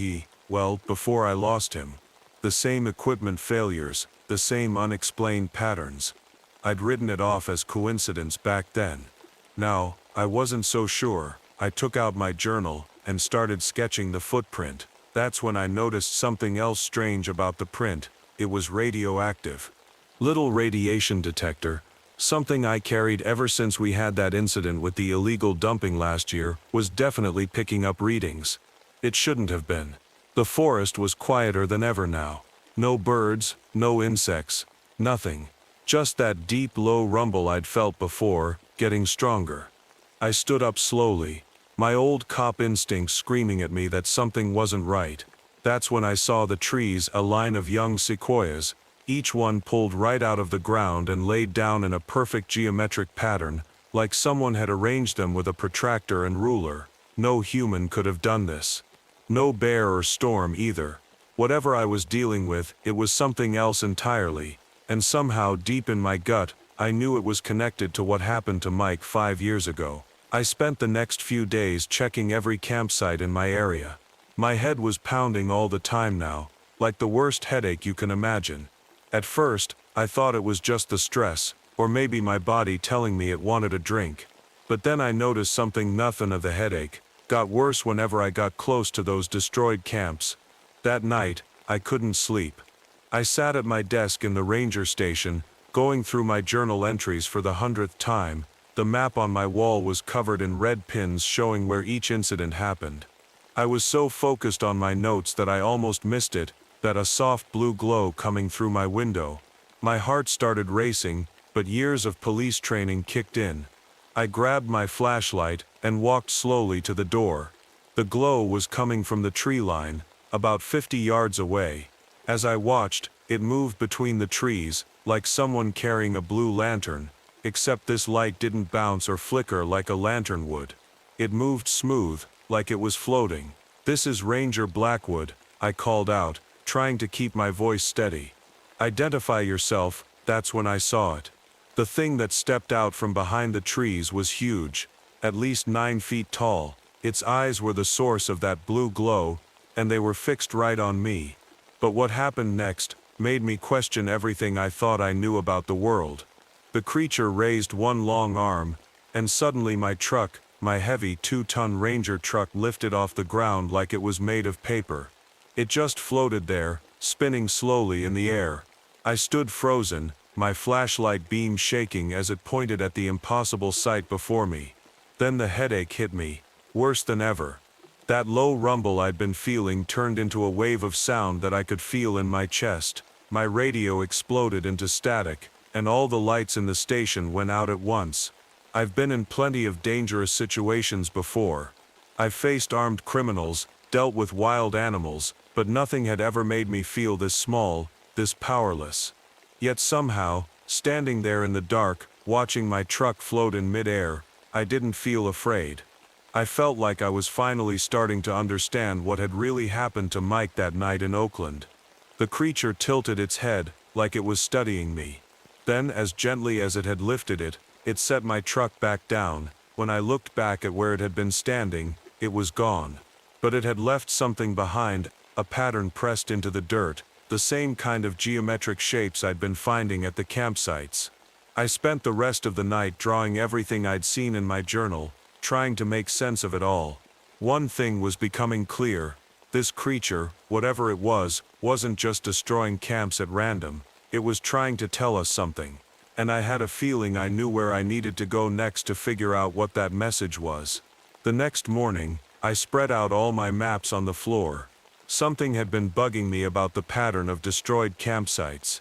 before I lost him. The same equipment failures, the same unexplained patterns. I'd written it off as coincidence back then. Now, I wasn't so sure. I took out my journal and started sketching the footprint. That's when I noticed something else strange about the print. It was radioactive. Little radiation detector, something I carried ever since we had that incident with the illegal dumping last year, was definitely picking up readings. It shouldn't have been. The forest was quieter than ever now. No birds, no insects, nothing. Just that deep low rumble I'd felt before, getting stronger. I stood up slowly, my old cop instinct screaming at me that something wasn't right. That's when I saw the trees, a line of young sequoias, each one pulled right out of the ground and laid down in a perfect geometric pattern, like someone had arranged them with a protractor and ruler. No human could have done this. No bear or storm either. Whatever I was dealing with, it was something else entirely, and somehow deep in my gut, I knew it was connected to what happened to Mike 5 years ago. I spent the next few days checking every campsite in my area. My head was pounding all the time now, like the worst headache you can imagine. At first, I thought it was just the stress, or maybe my body telling me it wanted a drink. But then I noticed nothing of the headache got worse whenever I got close to those destroyed camps. That night, I couldn't sleep. I sat at my desk in the ranger station, going through my journal entries for the 100th time. The map on my wall was covered in red pins showing where each incident happened. I was so focused on my notes that I almost missed it, that a soft blue glow coming through my window. My heart started racing, but years of police training kicked in. I grabbed my flashlight and walked slowly to the door. The glow was coming from the tree line, about 50 yards away. As I watched, it moved between the trees, like someone carrying a blue lantern, except this light didn't bounce or flicker like a lantern would. It moved smooth, like it was floating. "This is Ranger Blackwood," I called out, trying to keep my voice steady. "Identify yourself." That's when I saw it. The thing that stepped out from behind the trees was huge, at least 9 feet tall. Its eyes were the source of that blue glow, and they were fixed right on me. But what happened next made me question everything I thought I knew about the world. The creature raised one long arm, and suddenly my truck, my heavy 2-ton Ranger truck, lifted off the ground like it was made of paper. It just floated there, spinning slowly in the air. I stood frozen, my flashlight beam shaking as it pointed at the impossible sight before me. Then the headache hit me, worse than ever. That low rumble I'd been feeling turned into a wave of sound that I could feel in my chest. My radio exploded into static, and all the lights in the station went out at once. I've been in plenty of dangerous situations before. I've faced armed criminals, dealt with wild animals, but nothing had ever made me feel this small, this powerless. Yet somehow, standing there in the dark, watching my truck float in midair, I didn't feel afraid. I felt like I was finally starting to understand what had really happened to Mike that night in Oakland. The creature tilted its head, like it was studying me. Then, as gently as it had lifted it, it set my truck back down. When I looked back at where it had been standing, it was gone. But it had left something behind, a pattern pressed into the dirt, the same kind of geometric shapes I'd been finding at the campsites. I spent the rest of the night drawing everything I'd seen in my journal, trying to make sense of it all. One thing was becoming clear. This creature, whatever it was, wasn't just destroying camps at random. It was trying to tell us something, and I had a feeling I knew where I needed to go next to figure out what that message was. The next morning, I spread out all my maps on the floor. Something had been bugging me about the pattern of destroyed campsites.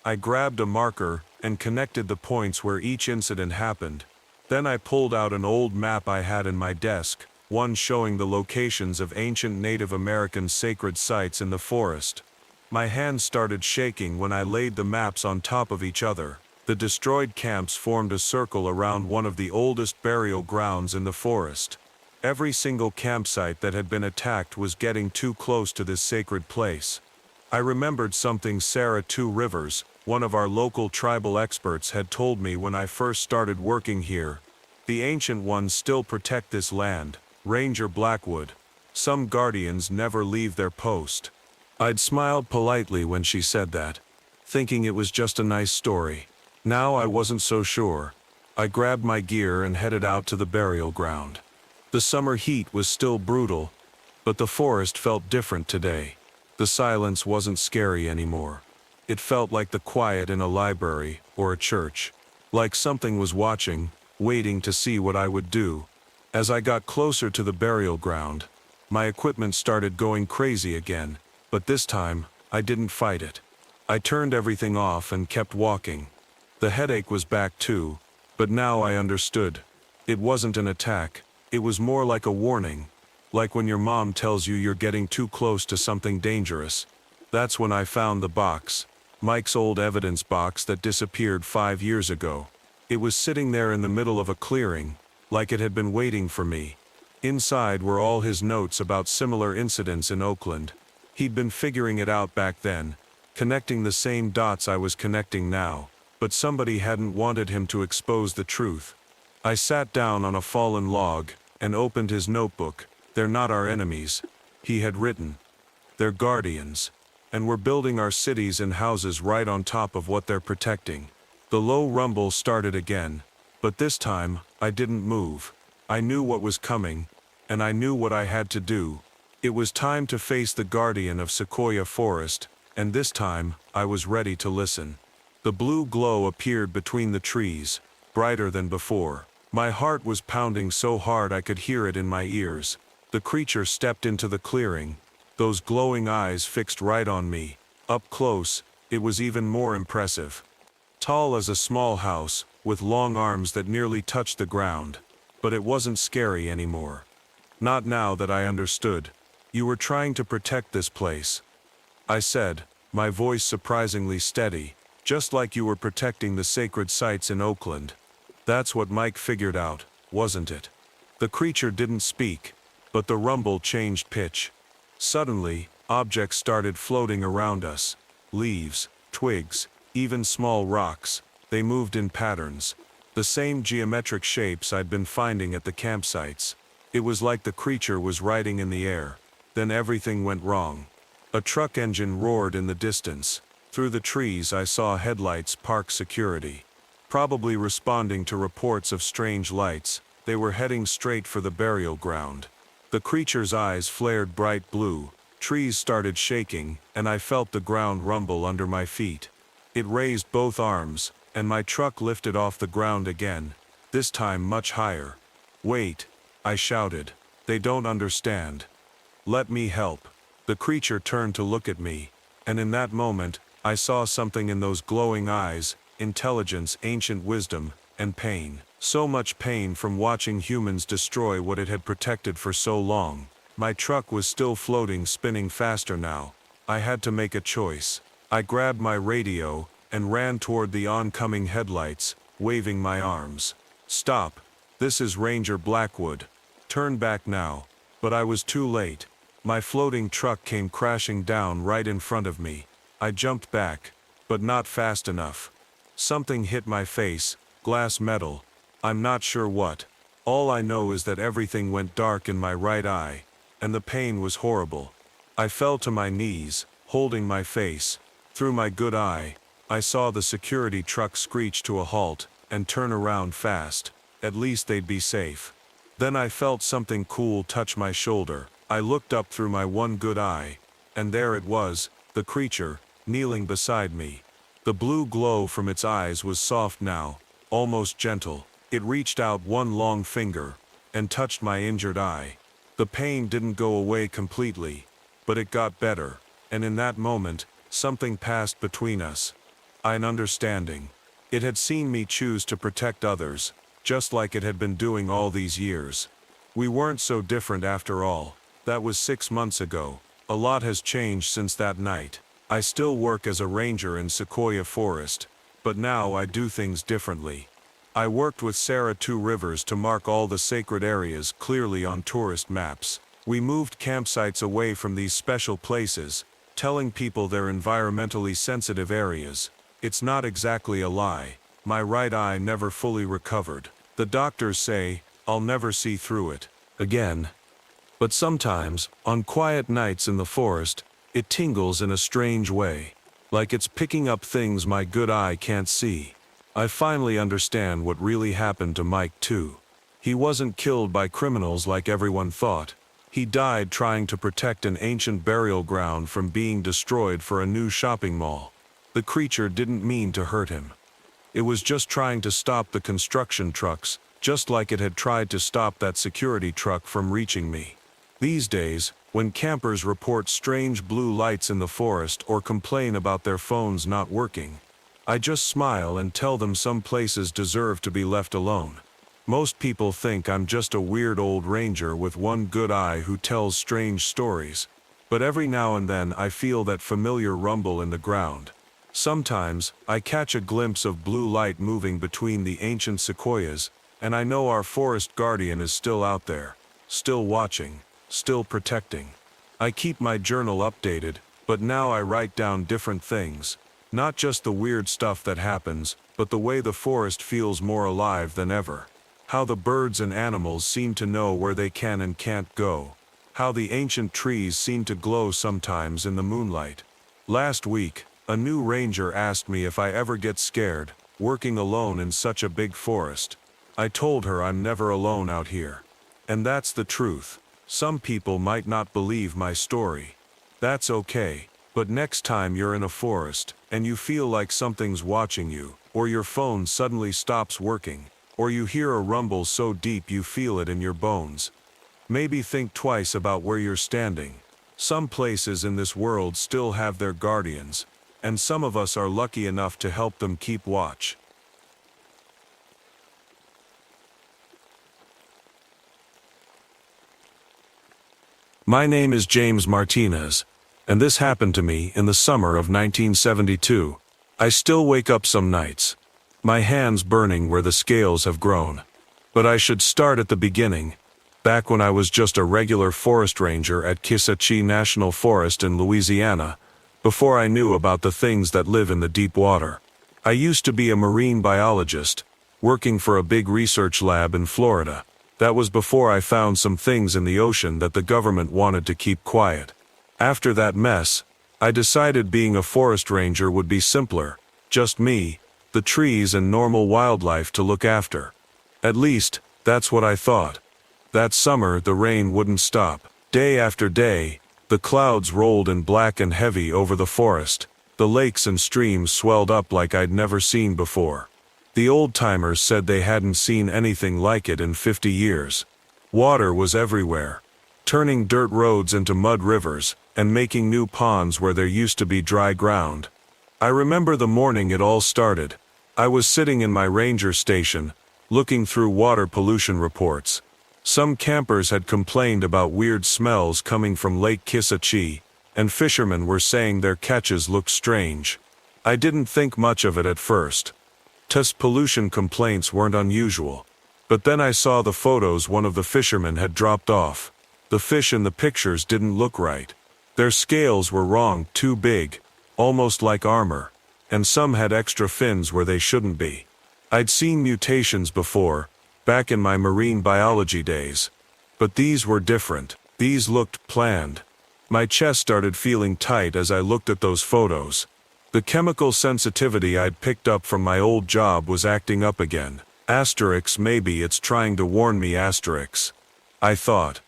I grabbed a marker and connected the points where each incident happened. Then I pulled out an old map I had in my desk, one showing the locations of ancient Native American sacred sites in the forest. My hands started shaking when I laid the maps on top of each other. The destroyed camps formed a circle around one of the oldest burial grounds in the forest. Every single campsite that had been attacked was getting too close to this sacred place. I remembered something Sarah Two Rivers, one of our local tribal experts, had told me when I first started working here. The ancient ones still protect this land, Ranger Blackwood. Some guardians never leave their post. I'd smiled politely when she said that, thinking it was just a nice story. Now I wasn't so sure. I grabbed my gear and headed out to the burial ground. The summer heat was still brutal, but the forest felt different today. The silence wasn't scary anymore. It felt like the quiet in a library or a church. Like something was watching, waiting to see what I would do. As I got closer to the burial ground, my equipment started going crazy again, but this time, I didn't fight it. I turned everything off and kept walking. The headache was back too, but now I understood. It wasn't an attack, it was more like a warning. Like when your mom tells you you're getting too close to something dangerous. That's when I found the box. Mike's old evidence box that disappeared 5 years ago. It was sitting there in the middle of a clearing, like it had been waiting for me. Inside were all his notes about similar incidents in Oakland. He'd been figuring it out back then, connecting the same dots I was connecting now, but somebody hadn't wanted him to expose the truth. I sat down on a fallen log and opened his notebook. "They're not our enemies," he had written. "They're guardians, and we're building our cities and houses right on top of what they're protecting." The low rumble started again, but this time, I didn't move. I knew what was coming, and I knew what I had to do. It was time to face the guardian of Sequoia Forest, and this time, I was ready to listen. The blue glow appeared between the trees, brighter than before. My heart was pounding so hard I could hear it in my ears. The creature stepped into the clearing, those glowing eyes fixed right on me. Up close, it was even more impressive. Tall as a small house, with long arms that nearly touched the ground. But it wasn't scary anymore. Not now that I understood. "You were trying to protect this place," I said, my voice surprisingly steady, "just like you were protecting the sacred sites in Oakland." That's what Mike figured out, wasn't it? The creature didn't speak, but the rumble changed pitch. Suddenly, objects started floating around us. Leaves, twigs, even small rocks. They moved in patterns. The same geometric shapes I'd been finding at the campsites. It was like the creature was riding in the air. Then everything went wrong. A truck engine roared in the distance. Through the trees I saw headlights park security. Probably responding to reports of strange lights, they were heading straight for the burial ground. The creature's eyes flared bright blue. Trees started shaking, and I felt the ground rumble under my feet. It raised both arms, and my truck lifted off the ground again, this time much higher. "Wait," I shouted. "They don't understand. Let me help." The creature turned to look at me, and in that moment, I saw something in those glowing eyes: intelligence, ancient wisdom, and pain. So much pain from watching humans destroy what it had protected for so long. My truck was still floating, spinning faster now. I had to make a choice. I grabbed my radio and ran toward the oncoming headlights, waving my arms. "Stop. This is Ranger Blackwood. Turn back now." But I was too late. My floating truck came crashing down right in front of me. I jumped back, but not fast enough. Something hit my face, glass metal. I'm not sure what. All I know is that everything went dark in my right eye, and the pain was horrible. I fell to my knees, holding my face. Through my good eye, I saw the security truck screech to a halt and turn around fast. At least they'd be safe. Then I felt something cool touch my shoulder. I looked up through my one good eye, and there it was, the creature, kneeling beside me. The blue glow from its eyes was soft now, almost gentle. It reached out one long finger and touched my injured eye. The pain didn't go away completely, but it got better, and in that moment, something passed between us. An understanding. It had seen me choose to protect others, just like it had been doing all these years. We weren't so different after all. That was 6 months ago. A lot has changed since that night. I still work as a ranger in Sequoia Forest, but now I do things differently. I worked with Sarah Two Rivers to mark all the sacred areas clearly on tourist maps. We moved campsites away from these special places, telling people they're environmentally sensitive areas. It's not exactly a lie. My right eye never fully recovered. The doctors say I'll never see through it again. But sometimes, on quiet nights in the forest, it tingles in a strange way, like it's picking up things my good eye can't see. I finally understand what really happened to Mike too. He wasn't killed by criminals like everyone thought. He died trying to protect an ancient burial ground from being destroyed for a new shopping mall. The creature didn't mean to hurt him. It was just trying to stop the construction trucks, just like it had tried to stop that security truck from reaching me. These days, when campers report strange blue lights in the forest or complain about their phones not working, I just smile and tell them some places deserve to be left alone. Most people think I'm just a weird old ranger with one good eye who tells strange stories, but every now and then I feel that familiar rumble in the ground. Sometimes, I catch a glimpse of blue light moving between the ancient sequoias, and I know our forest guardian is still out there, still watching, still protecting. I keep my journal updated, but now I write down different things. Not just the weird stuff that happens, but the way the forest feels more alive than ever. How the birds and animals seem to know where they can and can't go. How the ancient trees seem to glow sometimes in the moonlight. Last week, a new ranger asked me if I ever get scared, working alone in such a big forest. I told her I'm never alone out here. And that's the truth. Some people might not believe my story. That's okay. But next time you're in a forest, and you feel like something's watching you, or your phone suddenly stops working, or you hear a rumble so deep you feel it in your bones, maybe think twice about where you're standing. Some places in this world still have their guardians, and some of us are lucky enough to help them keep watch. My name is James Martinez, and this happened to me in the summer of 1972. I still wake up some nights, my hands burning where the scales have grown. But I should start at the beginning, back when I was just a regular forest ranger at Kisatchie National Forest in Louisiana, before I knew about the things that live in the deep water. I used to be a marine biologist, working for a big research lab in Florida. That was before I found some things in the ocean that the government wanted to keep quiet. After that mess, I decided being a forest ranger would be simpler. Just me, the trees and normal wildlife to look after. At least, that's what I thought. That summer the rain wouldn't stop. Day after day, the clouds rolled in black and heavy over the forest. The lakes and streams swelled up like I'd never seen before. The old-timers said they hadn't seen anything like it in 50 years. Water was everywhere, turning dirt roads into mud rivers, and making new ponds where there used to be dry ground. I remember the morning it all started. I was sitting in my ranger station, looking through water pollution reports. Some campers had complained about weird smells coming from Lake Kisatchie, and fishermen were saying their catches looked strange. I didn't think much of it at first. Pollution complaints weren't unusual. But then I saw the photos one of the fishermen had dropped off. The fish in the pictures didn't look right. Their scales were wrong, too big, almost like armor, and some had extra fins where they shouldn't be. I'd seen mutations before, back in my marine biology days. But these were different. These looked planned. My chest started feeling tight as I looked at those photos. The chemical sensitivity I'd picked up from my old job was acting up again. Maybe it's trying to warn me. I thought.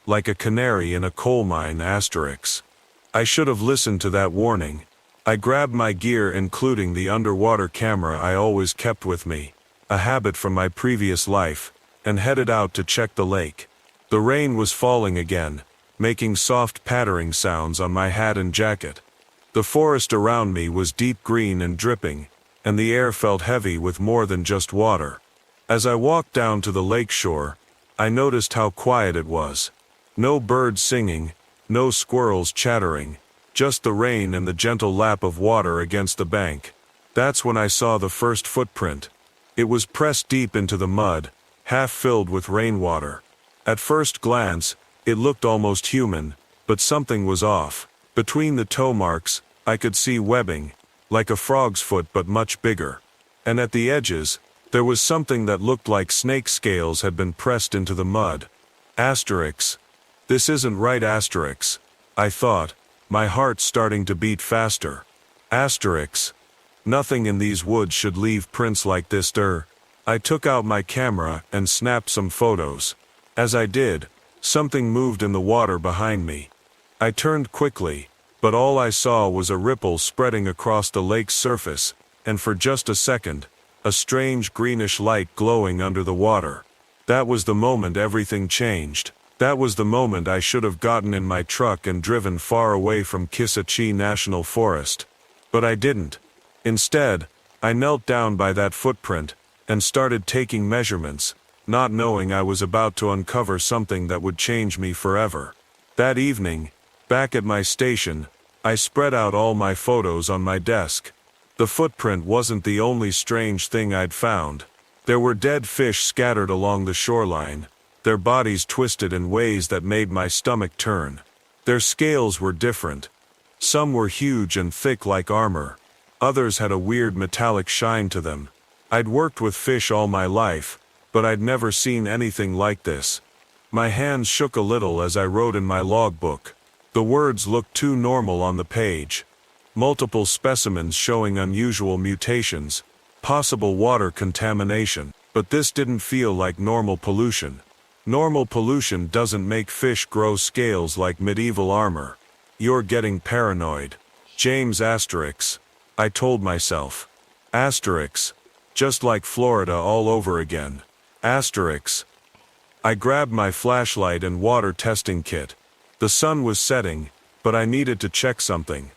Like a canary in a coal mine. I should have listened to that warning. I grabbed my gear, including the underwater camera I always kept with me, a habit from my previous life, and headed out to check the lake. The rain was falling again, making soft pattering sounds on my hat and jacket. The forest around me was deep green and dripping, and the air felt heavy with more than just water. As I walked down to the lake shore, I noticed how quiet it was. No birds singing, no squirrels chattering, just the rain and the gentle lap of water against the bank. That's when I saw the first footprint. It was pressed deep into the mud, half filled with rainwater. At first glance, it looked almost human, but something was off. Between the toe marks, I could see webbing, like a frog's foot but much bigger. And at the edges, there was something that looked like snake scales had been pressed into the mud. Asterix. This isn't right, Asterix, I thought, my heart starting to beat faster. Asterix. Nothing in these woods should leave prints like this. I took out my camera and snapped some photos. As I did, something moved in the water behind me. I turned quickly, but all I saw was a ripple spreading across the lake's surface, and for just a second, a strange greenish light glowing under the water. That was the moment everything changed. That was the moment I should have gotten in my truck and driven far away from Kisachee National Forest. But I didn't. Instead, I knelt down by that footprint and started taking measurements, not knowing I was about to uncover something that would change me forever. That evening, back at my station, I spread out all my photos on my desk. The footprint wasn't the only strange thing I'd found. There were dead fish scattered along the shoreline, their bodies twisted in ways that made my stomach turn. Their scales were different. Some were huge and thick like armor. Others had a weird metallic shine to them. I'd worked with fish all my life, but I'd never seen anything like this. My hands shook a little as I wrote in my logbook. The words looked too normal on the page. Multiple specimens showing unusual mutations, possible water contamination, but this didn't feel like normal pollution. Normal pollution doesn't make fish grow scales like medieval armor. You're getting paranoid. James Asterix, I told myself. Asterix, just like Florida all over again. Asterix. I grabbed my flashlight and water testing kit. The sun was setting, but I needed to check something.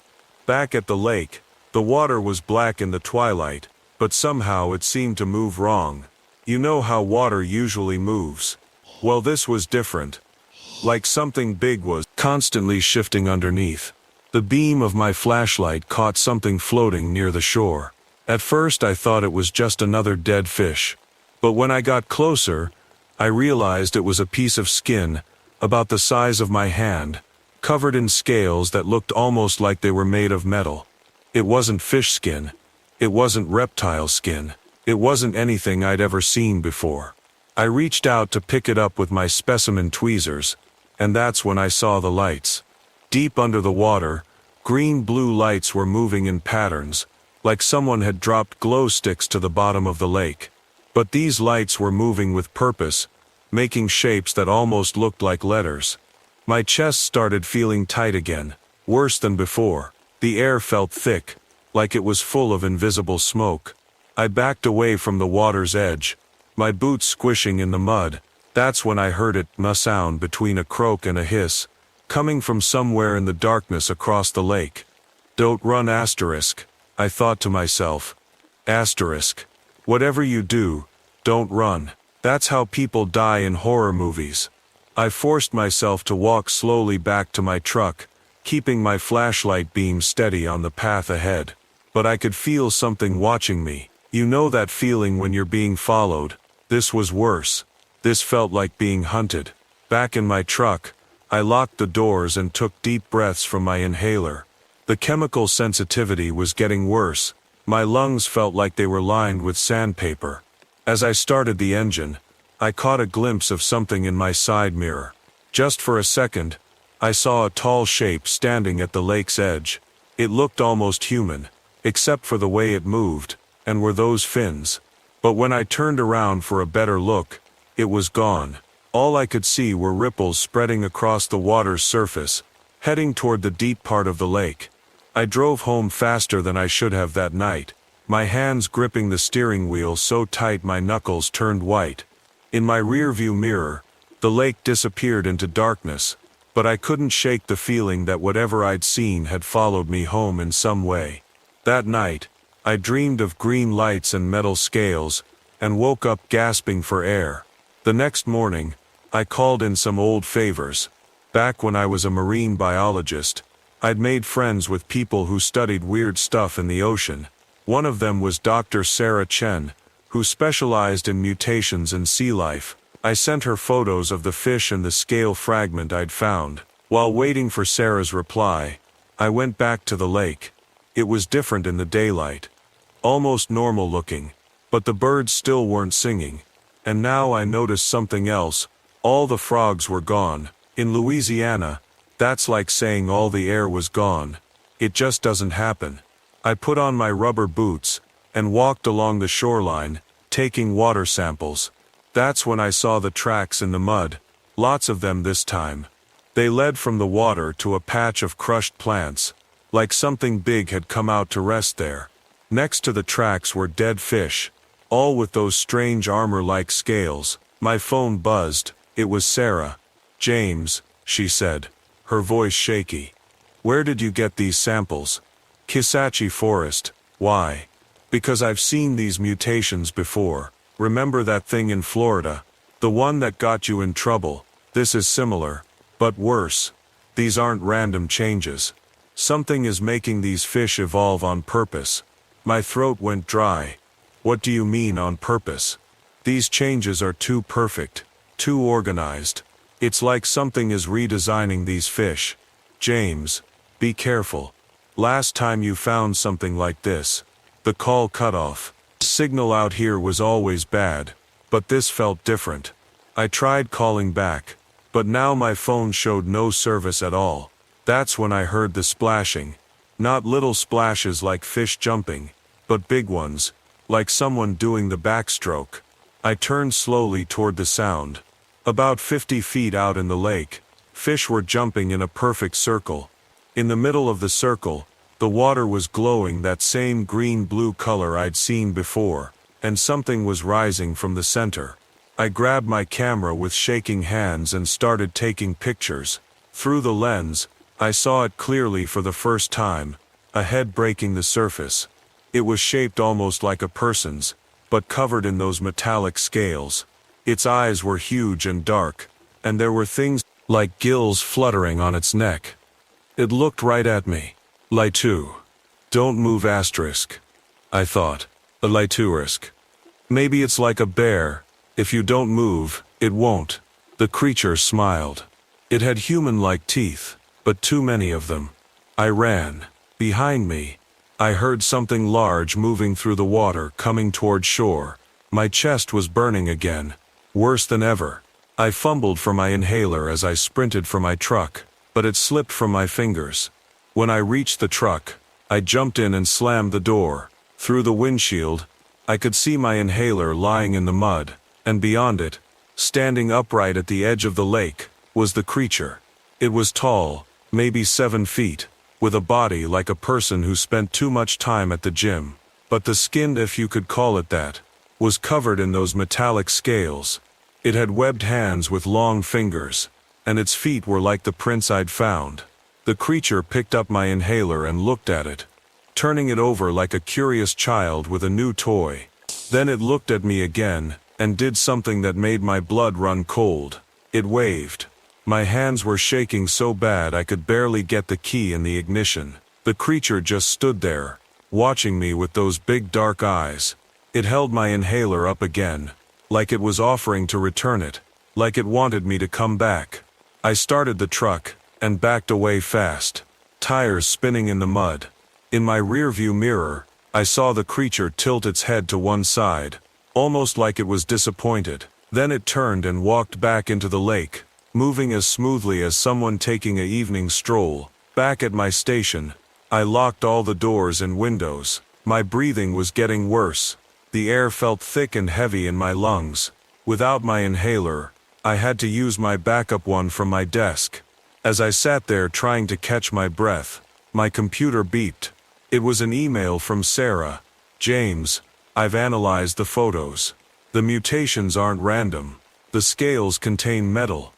Back at the lake, the water was black in the twilight, but somehow it seemed to move wrong. You know how water usually moves. Well, this was different. Like something big was constantly shifting underneath. The beam of my flashlight caught something floating near the shore. At first I thought it was just another dead fish. But when I got closer, I realized it was a piece of skin, about the size of my hand, covered in scales that looked almost like they were made of metal. It wasn't fish skin. It wasn't reptile skin. It wasn't anything I'd ever seen before. I reached out to pick it up with my specimen tweezers, and that's when I saw the lights. Deep under the water, green-blue lights were moving in patterns, like someone had dropped glow sticks to the bottom of the lake. But these lights were moving with purpose, making shapes that almost looked like letters. My chest started feeling tight again, worse than before. The air felt thick, like it was full of invisible smoke. I backed away from the water's edge, my boots squishing in the mud. That's when I heard a sound between a croak and a hiss, coming from somewhere in the darkness across the lake. Don't run, Asterisk, I thought to myself. Asterisk. Whatever you do, don't run. That's how people die in horror movies. I forced myself to walk slowly back to my truck, keeping my flashlight beam steady on the path ahead. But I could feel something watching me. You know that feeling when you're being followed? This was worse. This felt like being hunted. Back in my truck, I locked the doors and took deep breaths from my inhaler. The chemical sensitivity was getting worse. My lungs felt like they were lined with sandpaper. As I started the engine, I caught a glimpse of something in my side mirror. Just for a second, I saw a tall shape standing at the lake's edge. It looked almost human, except for the way it moved, and were those fins. But when I turned around for a better look, it was gone. All I could see were ripples spreading across the water's surface, heading toward the deep part of the lake. I drove home faster than I should have that night, my hands gripping the steering wheel so tight my knuckles turned white. In my rearview mirror, the lake disappeared into darkness, but I couldn't shake the feeling that whatever I'd seen had followed me home in some way. That night, I dreamed of green lights and metal scales, and woke up gasping for air. The next morning, I called in some old favors. Back when I was a marine biologist, I'd made friends with people who studied weird stuff in the ocean. One of them was Dr. Sarah Chen, who specialized in mutations in sea life. I sent her photos of the fish and the scale fragment I'd found. While waiting for Sarah's reply, I went back to the lake. It was different in the daylight. Almost normal looking, but the birds still weren't singing. And now I noticed something else. All the frogs were gone. In Louisiana, that's like saying all the air was gone. It just doesn't happen. I put on my rubber boots and walked along the shoreline, taking water samples. That's when I saw the tracks in the mud, lots of them this time. They led from the water to a patch of crushed plants, like something big had come out to rest there. Next to the tracks were dead fish, all with those strange armor-like scales. My phone buzzed. It was Sarah. "James," she said, her voice shaky. "Where did you get these samples?" "Kisatchie Forest." "Why?" "Because I've seen these mutations before. Remember that thing in Florida? The one that got you in trouble? This is similar, but worse. These aren't random changes. Something is making these fish evolve on purpose." My throat went dry. "What do you mean on purpose?" "These changes are too perfect, too organized. It's like something is redesigning these fish. James, be careful. Last time you found something like this." The call cut off. Signal out here was always bad, but this felt different. I tried calling back, but now my phone showed no service at all. That's when I heard the splashing. Not little splashes like fish jumping, but big ones, like someone doing the backstroke. I turned slowly toward the sound. About 50 feet out in the lake, fish were jumping in a perfect circle. In the middle of the circle, the water was glowing that same green-blue color I'd seen before, and something was rising from the center. I grabbed my camera with shaking hands and started taking pictures. Through the lens, I saw it clearly for the first time, a head breaking the surface. It was shaped almost like a person's, but covered in those metallic scales. Its eyes were huge and dark, and there were things like gills fluttering on its neck. It looked right at me. "Laitu. Don't move asterisk," I thought. A laituarisk. Maybe it's like a bear. If you don't move, it won't. The creature smiled. It had human-like teeth, but too many of them. I ran. Behind me, I heard something large moving through the water coming toward shore. My chest was burning again. Worse than ever. I fumbled for my inhaler as I sprinted for my truck, but it slipped from my fingers. When I reached the truck, I jumped in and slammed the door. Through the windshield, I could see my inhaler lying in the mud, and beyond it, standing upright at the edge of the lake, was the creature. It was tall, maybe 7 feet, with a body like a person who spent too much time at the gym. But the skin, if you could call it that, was covered in those metallic scales. It had webbed hands with long fingers, and its feet were like the prints I'd found. The creature picked up my inhaler and looked at it, turning it over like a curious child with a new toy. Then it looked at me again, and did something that made my blood run cold. It waved. My hands were shaking so bad I could barely get the key in the ignition. The creature just stood there, watching me with those big dark eyes. It held my inhaler up again, like it was offering to return it, like it wanted me to come back. I started the truck, and backed away fast, tires spinning in the mud. In my rearview mirror, I saw the creature tilt its head to one side, almost like it was disappointed. Then it turned and walked back into the lake, moving as smoothly as someone taking an evening stroll. Back at my station, I locked all the doors and windows. My breathing was getting worse. The air felt thick and heavy in my lungs. Without my inhaler, I had to use my backup one from my desk. As I sat there trying to catch my breath, My computer beeped. It was an email from Sarah. James, I've analyzed the photos. The mutations aren't random. The scales contain metal.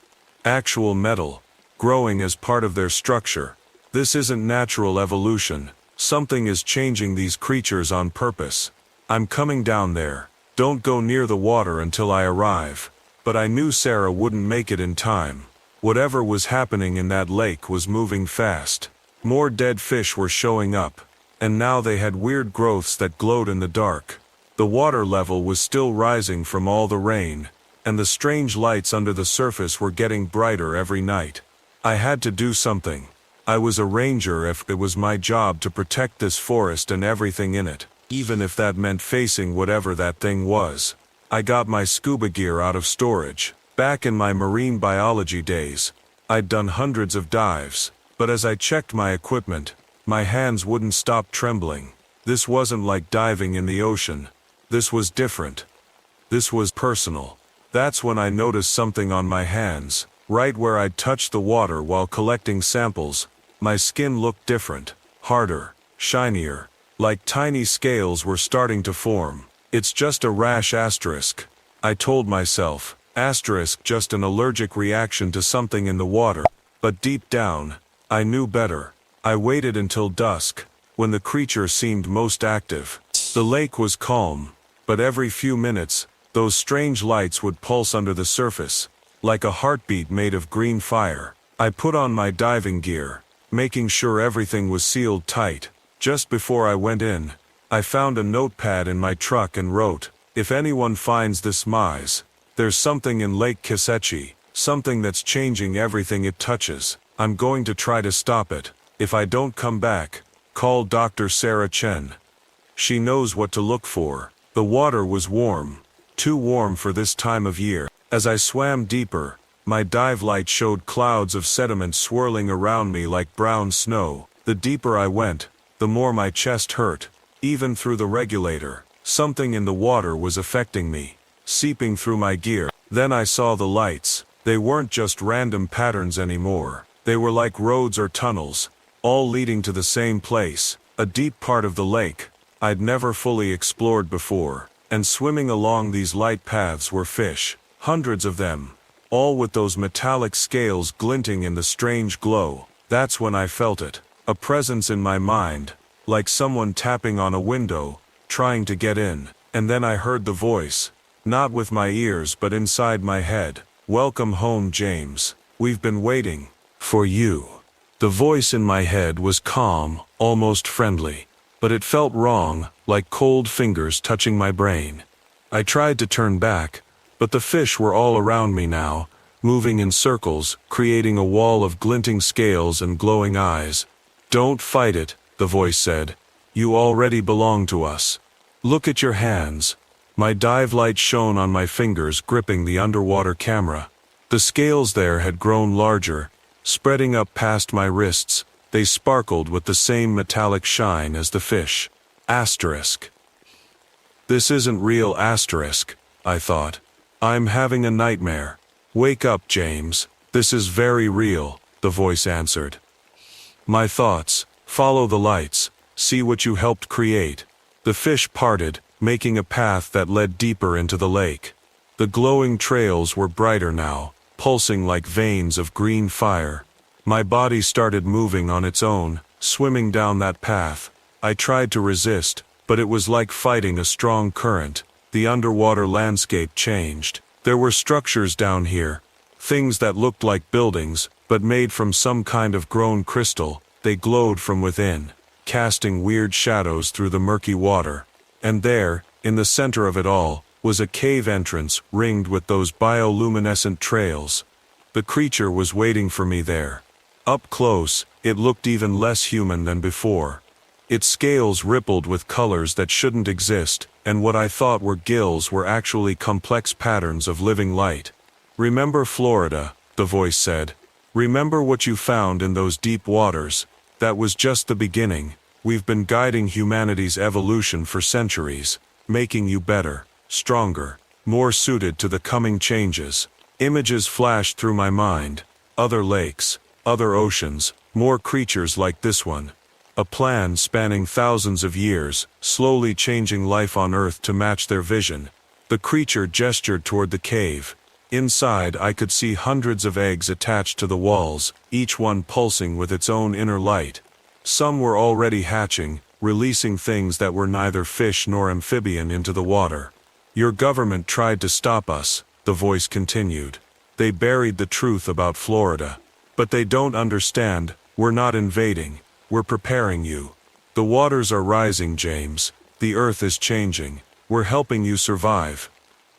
Actual metal. Growing as part of their structure. This isn't natural evolution. Something is changing these creatures on purpose. I'm coming down there. Don't go near the water until I arrive. But I knew Sarah wouldn't make it in time. Whatever was happening in that lake was moving fast. More dead fish were showing up. And now they had weird growths that glowed in the dark. The water level was still rising from all the rain. And the strange lights under the surface were getting brighter every night. I had to do something. I was a ranger if it was my job to protect this forest and everything in it, even if that meant facing whatever that thing was. I got my scuba gear out of storage. Back in my marine biology days, I'd done hundreds of dives, but as I checked my equipment, my hands wouldn't stop trembling. This wasn't like diving in the ocean. This was different. This was personal. That's when I noticed something on my hands. Right where I'd touched the water while collecting samples, my skin looked different, harder, shinier, like tiny scales were starting to form. It's just a rash asterisk, I told myself. Asterisk, just an allergic reaction to something in the water. But deep down, I knew better. I waited until dusk, when the creature seemed most active. The lake was calm, but every few minutes, those strange lights would pulse under the surface, like a heartbeat made of green fire. I put on my diving gear, making sure everything was sealed tight. Just before I went in, I found a notepad in my truck and wrote, "If anyone finds this mize, there's something in Lake Kisechi, something that's changing everything it touches. I'm going to try to stop it. If I don't come back, call Dr. Sarah Chen. She knows what to look for." The water was warm. Too warm for this time of year. As I swam deeper, my dive light showed clouds of sediment swirling around me like brown snow. The deeper I went, the more my chest hurt. Even through the regulator, something in the water was affecting me, seeping through my gear. Then I saw the lights. They weren't just random patterns anymore. They were like roads or tunnels, all leading to the same place, a deep part of the lake I'd never fully explored before. And swimming along these light paths were fish, hundreds of them, all with those metallic scales glinting in the strange glow. That's when I felt it, a presence in my mind, like someone tapping on a window, trying to get in. And then I heard the voice, not with my ears but inside my head. "Welcome home, James. We've been waiting for you." The voice in my head was calm, almost friendly. But it felt wrong, like cold fingers touching my brain. I tried to turn back, but the fish were all around me now, moving in circles, creating a wall of glinting scales and glowing eyes. "Don't fight it," the voice said. "You already belong to us. Look at your hands." My dive light shone on my fingers gripping the underwater camera. The scales there had grown larger, spreading up past my wrists. They sparkled with the same metallic shine as the fish. Asterisk. This isn't real asterisk, I thought. I'm having a nightmare. "Wake up, James. This is very real," the voice answered. My thoughts, follow the lights, see what you helped create. The fish parted, making a path that led deeper into the lake. The glowing trails were brighter now, pulsing like veins of green fire. My body started moving on its own, swimming down that path. I tried to resist, but it was like fighting a strong current. The underwater landscape changed. There were structures down here, things that looked like buildings, but made from some kind of grown crystal. They glowed from within, casting weird shadows through the murky water. And there, in the center of it all, was a cave entrance ringed with those bioluminescent trails. The creature was waiting for me there. Up close, it looked even less human than before. Its scales rippled with colors that shouldn't exist, and what I thought were gills were actually complex patterns of living light. "Remember Florida," the voice said. "Remember what you found in those deep waters. That was just the beginning. We've been guiding humanity's evolution for centuries, making you better, stronger, more suited to the coming changes." Images flashed through my mind. Other lakes, other oceans, more creatures like this one. A plan spanning thousands of years, slowly changing life on Earth to match their vision. The creature gestured toward the cave. Inside, I could see hundreds of eggs attached to the walls, each one pulsing with its own inner light. Some were already hatching, releasing things that were neither fish nor amphibian into the water. Your government tried to stop us, the voice continued. They buried the truth about Florida. But they don't understand, we're not invading, we're preparing you. The waters are rising, James. The Earth is changing. We're helping you survive.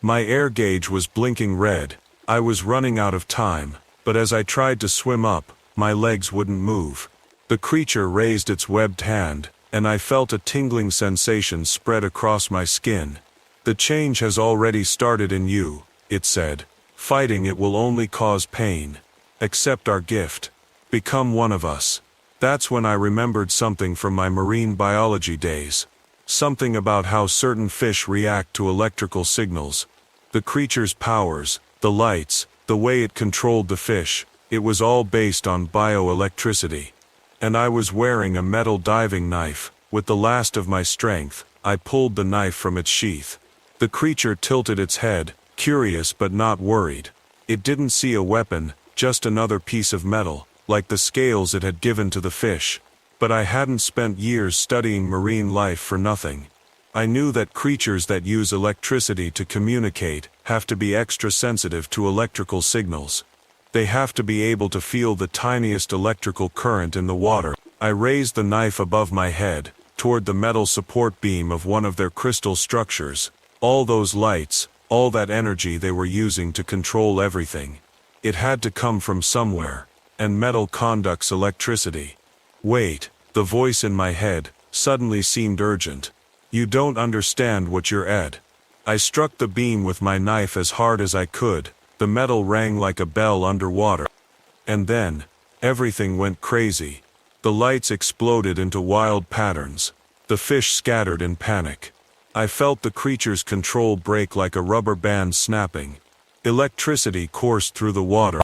My air gauge was blinking red. I was running out of time, but as I tried to swim up, my legs wouldn't move. The creature raised its webbed hand, and I felt a tingling sensation spread across my skin. The change has already started in you, it said. Fighting it will only cause pain. Accept our gift. Become one of us. That's when I remembered something from my marine biology days. Something about how certain fish react to electrical signals. The creature's powers, the lights, the way it controlled the fish, it was all based on bioelectricity. And I was wearing a metal diving knife. With the last of my strength, I pulled the knife from its sheath. The creature tilted its head, curious but not worried. It didn't see a weapon, just another piece of metal, like the scales it had given to the fish. But I hadn't spent years studying marine life for nothing. I knew that creatures that use electricity to communicate have to be extra sensitive to electrical signals. They have to be able to feel the tiniest electrical current in the water. I raised the knife above my head, toward the metal support beam of one of their crystal structures. All those lights, all that energy they were using to control everything. It had to come from somewhere, and metal conducts electricity. Wait, the voice in my head suddenly seemed urgent. You don't understand what you're at. I struck the beam with my knife as hard as I could. The metal rang like a bell underwater. And then, everything went crazy. The lights exploded into wild patterns. The fish scattered in panic. I felt the creature's control break like a rubber band snapping. Electricity coursed through the water.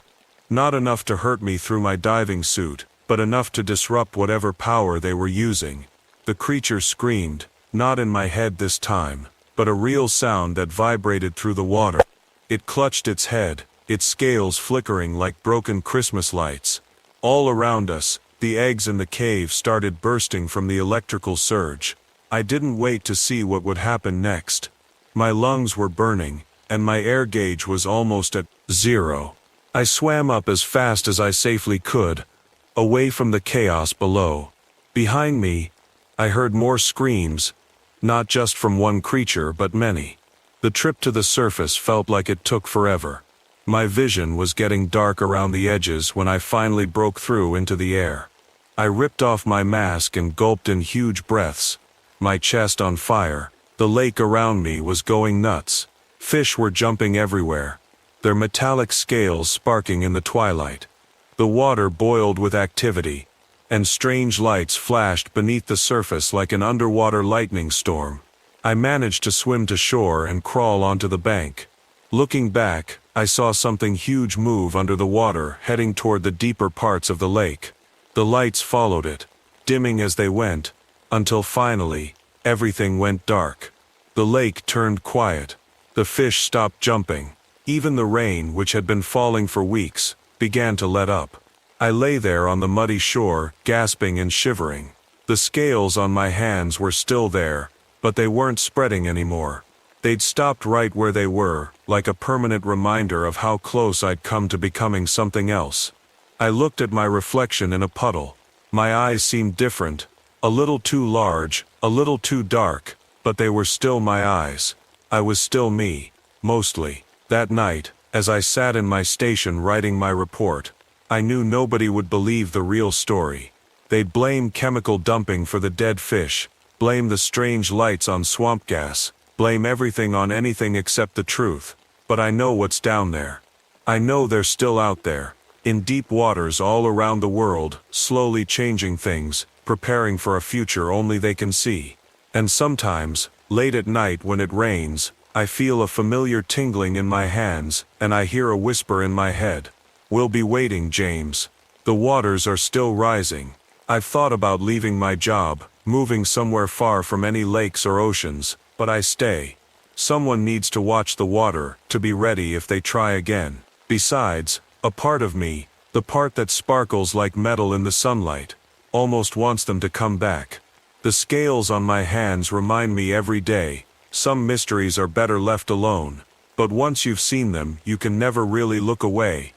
Not enough to hurt me through my diving suit, but enough to disrupt whatever power they were using. The creature screamed, not in my head this time, but a real sound that vibrated through the water. It clutched its head, its scales flickering like broken Christmas lights. All around us, the eggs in the cave started bursting from the electrical surge. I didn't wait to see what would happen next. My lungs were burning, and my air gauge was almost at 0. I swam up as fast as I safely could, away from the chaos below. Behind me, I heard more screams, not just from one creature but many. The trip to the surface felt like it took forever. My vision was getting dark around the edges when I finally broke through into the air. I ripped off my mask and gulped in huge breaths, my chest on fire. The lake around me was going nuts. Fish were jumping everywhere, their metallic scales sparking in the twilight. The water boiled with activity, and strange lights flashed beneath the surface like an underwater lightning storm. I managed to swim to shore and crawl onto the bank. Looking back, I saw something huge move under the water, heading toward the deeper parts of the lake. The lights followed it, dimming as they went, until finally, everything went dark. The lake turned quiet. The fish stopped jumping. Even the rain, which had been falling for weeks, began to let up. I lay there on the muddy shore, gasping and shivering. The scales on my hands were still there, but they weren't spreading anymore. They'd stopped right where they were, like a permanent reminder of how close I'd come to becoming something else. I looked at my reflection in a puddle. My eyes seemed different, a little too large, a little too dark, but they were still my eyes. I was still me, mostly. That night, as I sat in my station writing my report, I knew nobody would believe the real story. They'd blame chemical dumping for the dead fish, blame the strange lights on swamp gas, blame everything on anything except the truth. But I know what's down there. I know they're still out there, in deep waters all around the world, slowly changing things, preparing for a future only they can see. And sometimes, late at night when it rains, I feel a familiar tingling in my hands, and I hear a whisper in my head. We'll be waiting, James. The waters are still rising. I've thought about leaving my job, moving somewhere far from any lakes or oceans, but I stay. Someone needs to watch the water, to be ready if they try again. Besides, a part of me, the part that sparkles like metal in the sunlight, almost wants them to come back. The scales on my hands remind me every day, some mysteries are better left alone, but once you've seen them, you can never really look away.